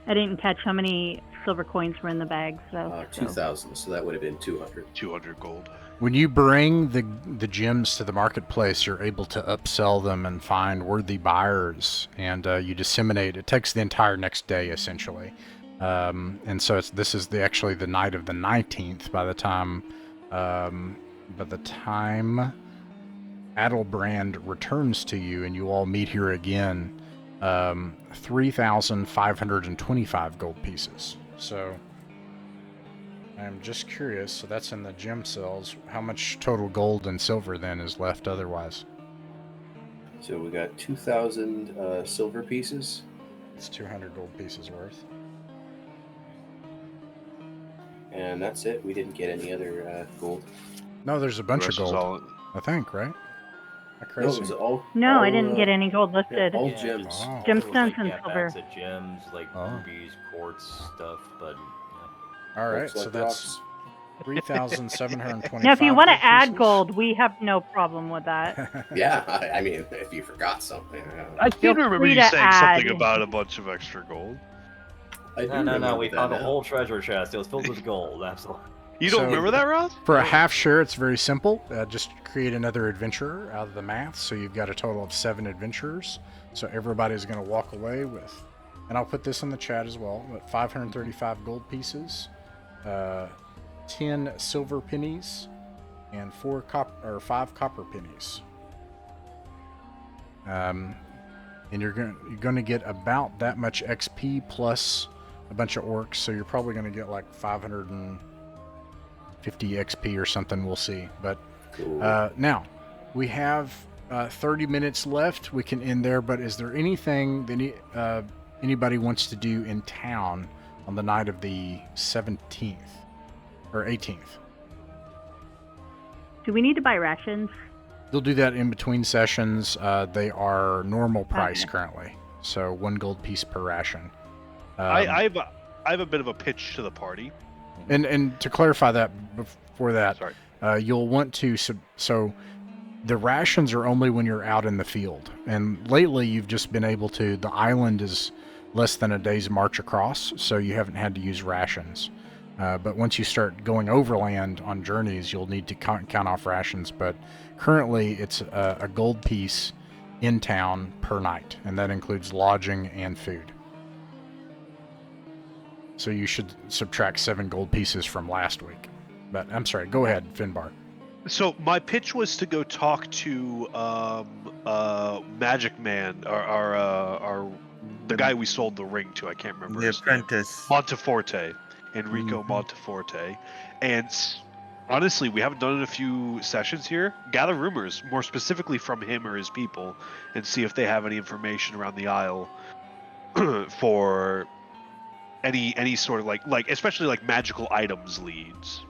I didn't catch how many silver coins were in the bag, so. 2,000, so that would have been 200. 200 gold. When you bring the gems to the marketplace, you're able to upsell them and find worthy buyers, and you disseminate. It takes the entire next day, essentially. And so this is actually the night of the 19th by the time Adalbrand returns to you and you all meet here again. 3,525 gold pieces. So I'm just curious. So that's in the gem cells. How much total gold and silver then is left otherwise? So we got 2,000 silver pieces. It's 200 gold pieces worth. And that's it. We didn't get any other gold. No, there's a bunch of The rest is gold. all- I think, right? Am I No, crazy? it was all. No, all, I didn't get any gold yeah, listed. all Yeah. gems. Oh. There was, Gemstones and bags silver. of gems, like Oh. rubies, quartz stuff, but All right, Looks so like that's rocks. 3,725. Now, if you want to gold add pieces. gold, we have no problem with that. Yeah, I mean, if you forgot something. I Feel did remember free you to saying add. something about a bunch of extra gold. I do no, remember we that found a now. whole treasure chest. It was filled with gold. Absolutely. You don't So- remember that, Ross? For a half share, it's very simple. Just create another adventurer out of the math. So you've got a total of 7 adventurers. So everybody's going to walk away with, and I'll put this in the chat as well, but 535 gold pieces, 10 silver pennies, and 5 copper pennies. And you're going to get about that much XP plus a bunch of orcs. So you're probably going to get like 550 XP or something. We'll see. But Cool. now we have 30 minutes left. We can end there. But is there anything that anybody wants to do in town on the night of the 17th or 18th? Do we need to buy rations? They'll do that in between sessions. They are normal price Okay. currently, so 1 gold piece per ration. I have a bit of a pitch to the party. And to clarify that before that, Sorry. you'll want to so the rations are only when you're out in the field. And lately, you've just been able to. The island is less than a day's march across, so you haven't had to use rations. But once you start going overland on journeys, you'll need to count off rations. But currently, it's a gold piece in town per night, and that includes lodging and food. So you should subtract 7 gold pieces from last week. But I'm sorry, go ahead, Finbar. So my pitch was to go talk to Magic Man, the guy we sold the ring to. I can't remember The his name. apprentice. Monteforte. Enrico Monteforte, and honestly, we haven't done it in a few sessions here. Gather rumors, more specifically from him or his people, and see if they have any information around the Isle for any sort of like especially like magical items leads.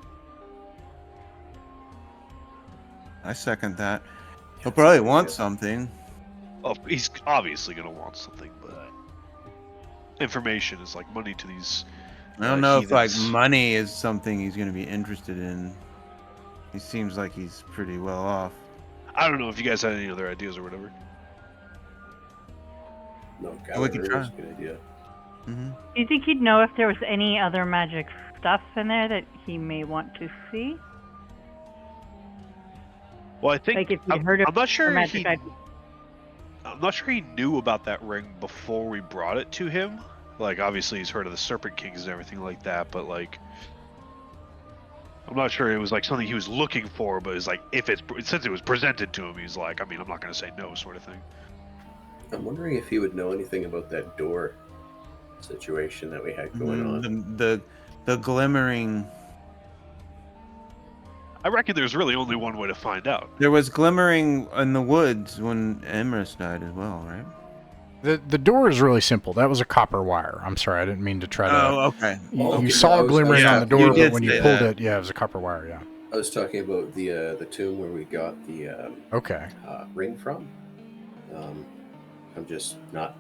I second that. Yeah, He'll that's a probably good want idea. something. Oh, he's obviously gonna want something, but information is like money to these. I don't know if like heathens. money is something he's going to be interested in. He seems like he's pretty well off. I don't know if you guys had any other ideas or whatever. No, We gather could rumors try. is a good idea. Mm-hmm. Do you think he'd know if there was any other magic stuff in there that he may want to see? Well, I think Like if you heard of I'm not sure magic I'm not sure he knew about that ring before we brought it to him. Like, obviously he's heard of the Serpent Kings and everything like that, but like, I'm not sure it was like something he was looking for, but it's like since it was presented to him, he's like, I mean, I'm not going to say no, sort of thing. I'm wondering if he would know anything about that door situation that we had going on. The glimmering. I reckon there's really only one way to find out. There was glimmering in the woods when 𝕬𝖃𝖋𝖍𝖈 died as well, right? The door is really simple. That was a copper wire. I'm sorry, I didn't mean to try to. Oh, okay. You, Okay, you saw I a was- glimmering yeah, on the you door, but did when you say pulled that. it, yeah, it was a copper wire. Yeah. I was talking about the tomb where we got the Okay. ring from. I'm just not,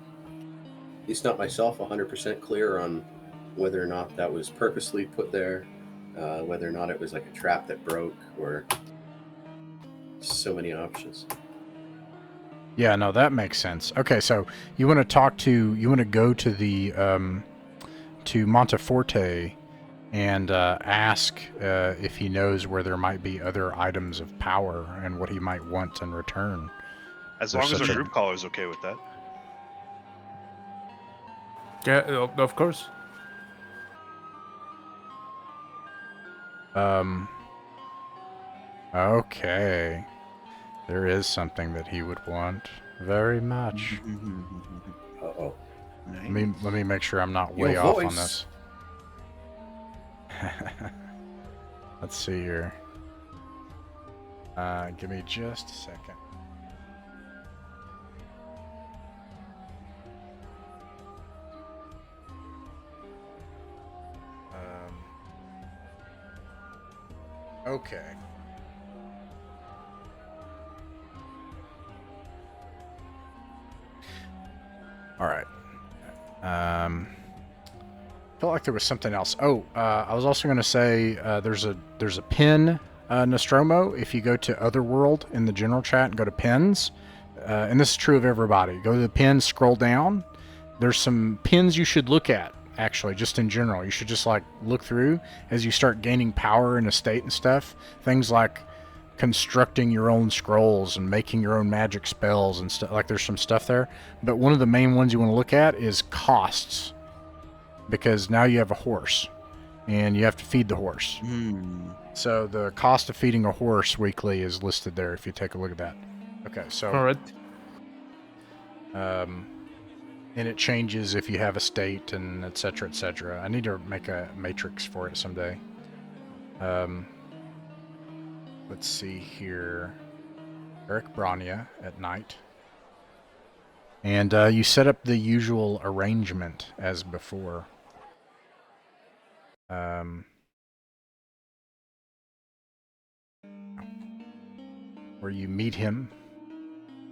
at least not myself, 100% clear on whether or not that was purposely put there, whether or not it was like a trap that broke, or so many options. Yeah, no, that makes sense. Okay, so you want to go to the to Monteforte and ask if he knows where there might be other items of power and what he might want in return. As There's long as such our a- group caller is okay with that. Yeah, of course. Okay. There is something that he would want very much. Uh-oh. Let me make sure I'm not way Your off on voice. this. Let's see here. Give me just a second. Okay. All right. Felt like there was something else. Oh, I was also going to say there's a pin, Nostromo. If you go to Otherworld in the general chat and go to pins, and this is true of everybody, go to the pins, scroll down. There's some pins you should look at. Actually, just in general, you should just like look through as you start gaining power in a state and stuff. Things like constructing your own scrolls and making your own magic spells and stuff. Like there's some stuff there, but one of the main ones you want to look at is costs, because now you have a horse and you have to feed the horse. So the cost of feeding a horse weekly is listed there if you take a look at that. Okay, so All right. and it changes if you have a state and etc. etc. I need to make a matrix for it someday. Let's see here. Eric Brania at night. And you set up the usual arrangement as before. Where you meet him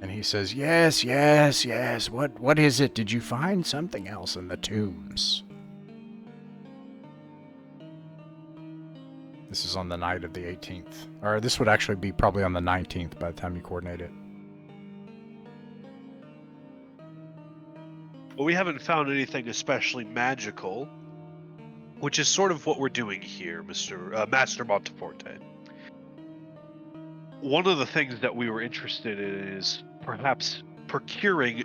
and he says, yes, yes, yes. What is it? Did you find something else in the tombs? This is on the night of the 18th. Or this would actually be probably on the 19th by the time you coordinate it. Well, we haven't found anything especially magical, which is sort of what we're doing here, Master Monteforte. One of the things that we were interested in is perhaps procuring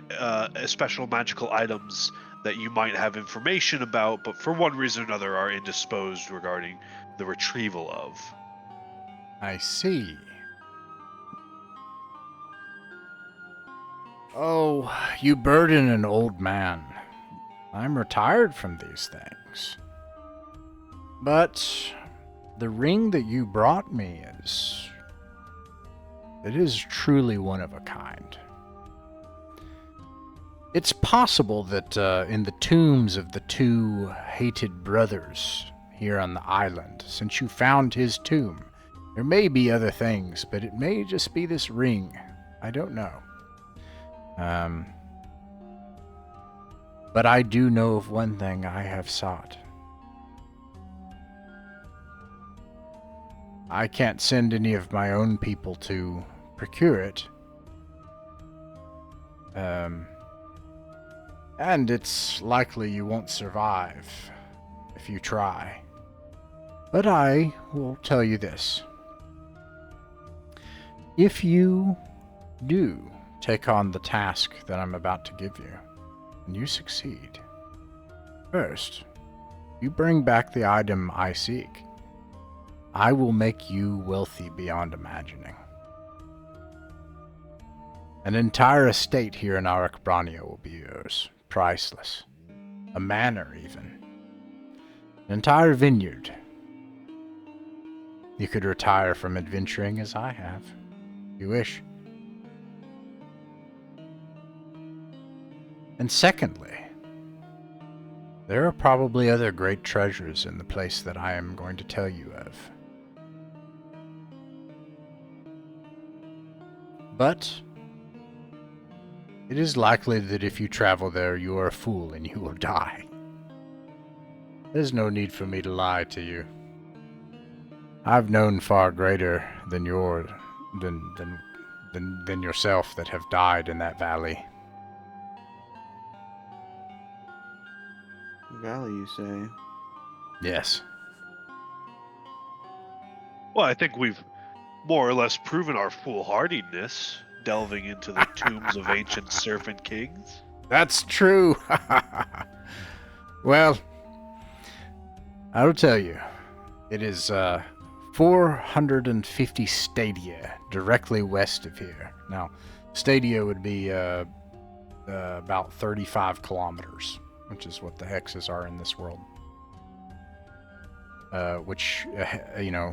special magical items that you might have information about, but for one reason or another are indisposed regarding the retrieval of. I see. Oh, you burden an old man. I'm retired from these things. But the ring that you brought me it is truly one of a kind. It's possible that in the tombs of the two hated brothers here on the island, since you found his tomb, there may be other things, but it may just be this ring. I don't know. But I do know of one thing I have sought. I can't send any of my own people to procure it. And it's likely you won't survive if you try. But I will tell you this. If you do take on the task that I'm about to give you, and you succeed, first, you bring back the item I seek. I will make you wealthy beyond imagining. An entire estate here in 𝕬𝖋𝖍𝖗𝖗 will be yours. Priceless. A manor, even. An entire vineyard. You could retire from adventuring as I have, if you wish. And secondly, there are probably other great treasures in the place that I am going to tell you of. But it is likely that if you travel there, you are a fool and you will die. There's no need for me to lie to you. I've known far greater than than yourself that have died in that valley. Valley, you say? Yes. Well, I think we've more or less proven our foolhardiness, delving into the tombs of ancient serpent kings. That's true. Well, I will tell you, it is 450 stadia directly west of here. Now, stadia would be about 35 kilometers, which is what the hexes are in this world. Which,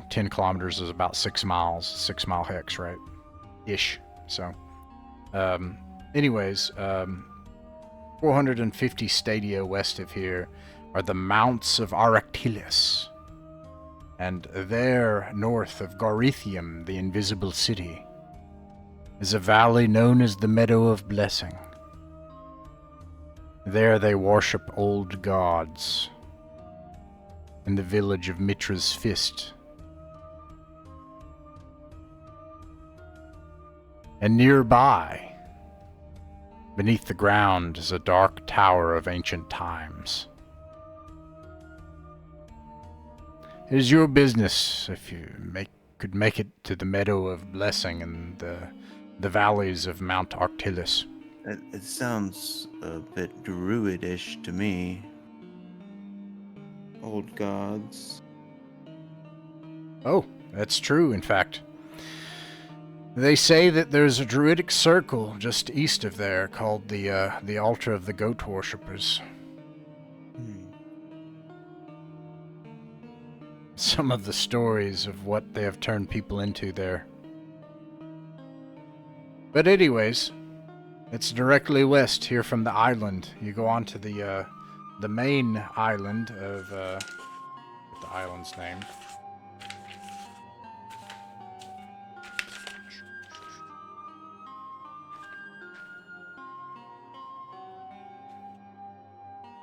10 kilometers is about 6 miles, 6 mile hex, right? Ish. So, anyways, 450 stadia west of here are the mounts of 𝕬𝖋𝖍𝖗𝖃. And there, north of 𝕬𝖃𝖍𝖃, the invisible city, is a valley known as the Meadow of Blessing. There they worship old gods in the village of Mitra's Fist. And nearby, beneath the ground, is a dark tower of ancient times. It is your business if you could make it to the Meadow of Blessing and the valleys of Mount Arctilus. It sounds a bit druidish to me. Old gods. Oh, that's true, in fact. They say that there's a druidic circle just east of there called the Altar of the Goat Worshippers. Some of the stories of what they have turned people into there. But anyways, it's directly west here from the island. You go on to the main island of what's the island's name?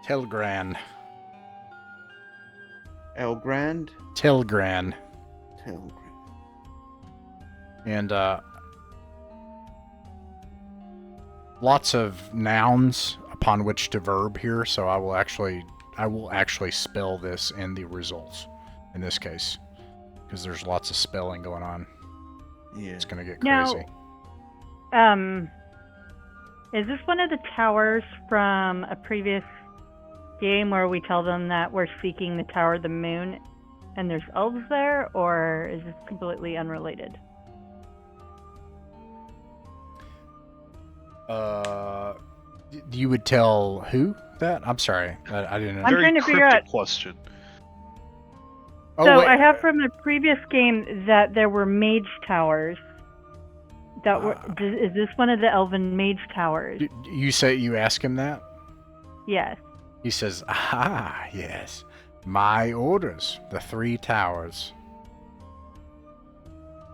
Telgran. Elgrand? Telgran. Telgran. And lots of nouns upon which to verb here, so I will actually spell this in the results in this case, because there's lots of spelling going on. Yeah. It's gonna get Now, crazy. Is this one of the towers from a previous game where we tell them that we're seeking the Tower of the Moon and there's elves there, or is this completely unrelated? You would tell who that? I'm sorry, I didn't. I'm trying to figure out. Question. Oh, So wait. I have from the previous game that there were mage towers. That were. Is this one of the elven mage towers? You ask him that? Yes. He says, "Ah, yes. My orders, the 3 towers.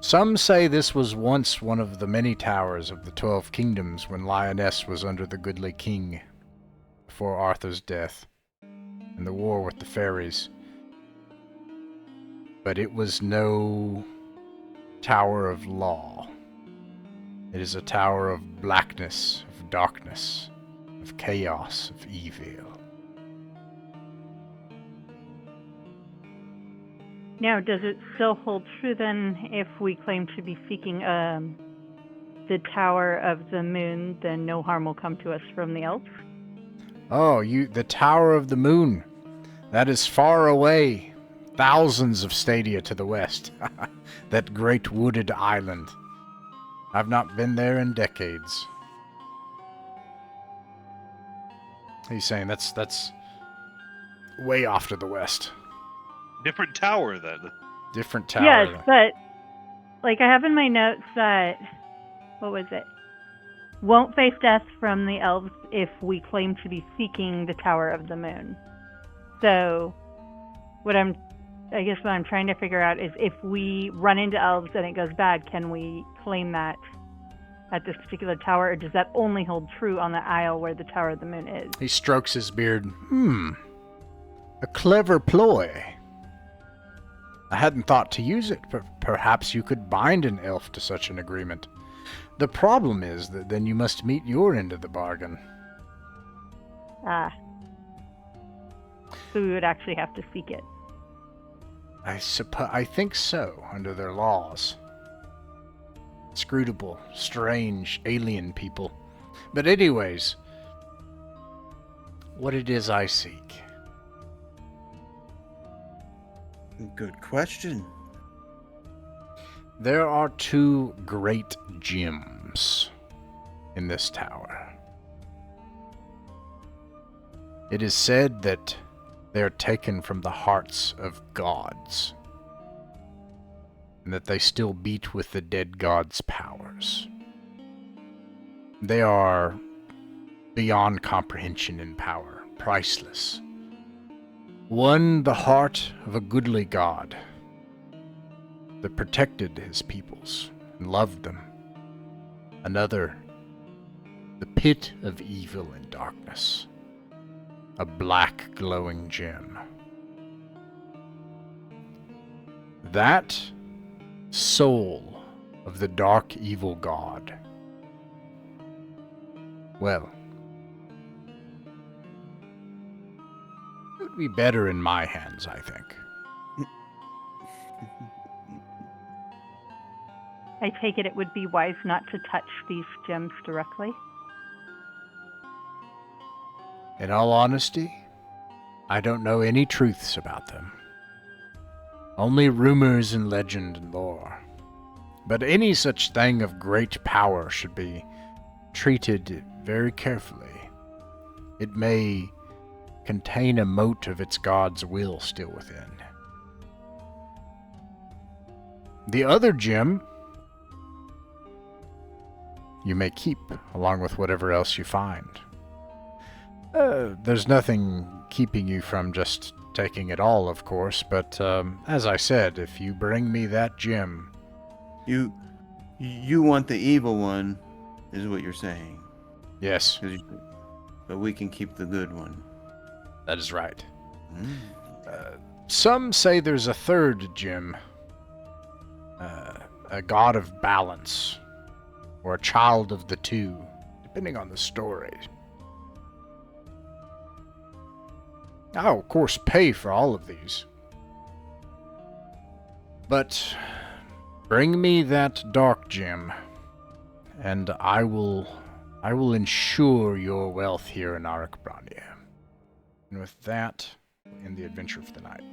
Some say this was once one of the many towers of the 12 kingdoms when Lyonesse was under the goodly king before Arthur's death and the war with the fairies. But it was no tower of law. It is a tower of blackness, of darkness, of chaos, of evil." Now, does it still hold true then if we claim to be seeking the Tower of the Moon, then no harm will come to us from the elves? Oh, the Tower of the Moon. That is far away, thousands of stadia to the west. That great wooded island. I've not been there in decades. He's saying that's way off to the west. Different tower then. Different tower. Yes, but like I have in my notes that what was it? Won't face death from the elves if we claim to be seeking the Tower of the Moon. So what I'm trying to figure out is if we run into elves and it goes bad, can we claim that at this particular tower, or does that only hold true on the isle where the Tower of the Moon is? He strokes his beard. A clever ploy. I hadn't thought to use it, but perhaps you could bind an elf to such an agreement. The problem is that then you must meet your end of the bargain. Ah. So we would actually have to seek it. I think so, under their laws. Inscrutable, strange, alien people. But anyways, what it is I seek. Good question. There are 2 great gems in this tower. It is said that they are taken from the hearts of gods, and that they still beat with the dead gods' powers. They are beyond comprehension in power, priceless. One, the heart of a goodly god that protected his peoples and loved them. Another, the pit of evil and darkness, a black glowing gem. That soul of the dark evil god, well, it would be better in my hands, I think. I take it would be wise not to touch these gems directly. In all honesty, I don't know any truths about them. Only rumors and legend and lore. But any such thing of great power should be treated very carefully. It may contain a mote of its god's will still within. The other gem you may keep, along with whatever else you find. There's nothing keeping you from just taking it all, of course, but as I said, if you bring me that gem... You want the evil one, is what you're saying. Yes, But we can keep the good one. that is right. Mm. Some say there's a third gem, a god of balance, or a child of the 2, depending on the story. I'll, of course, pay for all of these. But bring me that dark gem, and I will ensure your wealth here in 𝕬𝖋𝖍𝖗. And with that, we'll end the adventure for the night.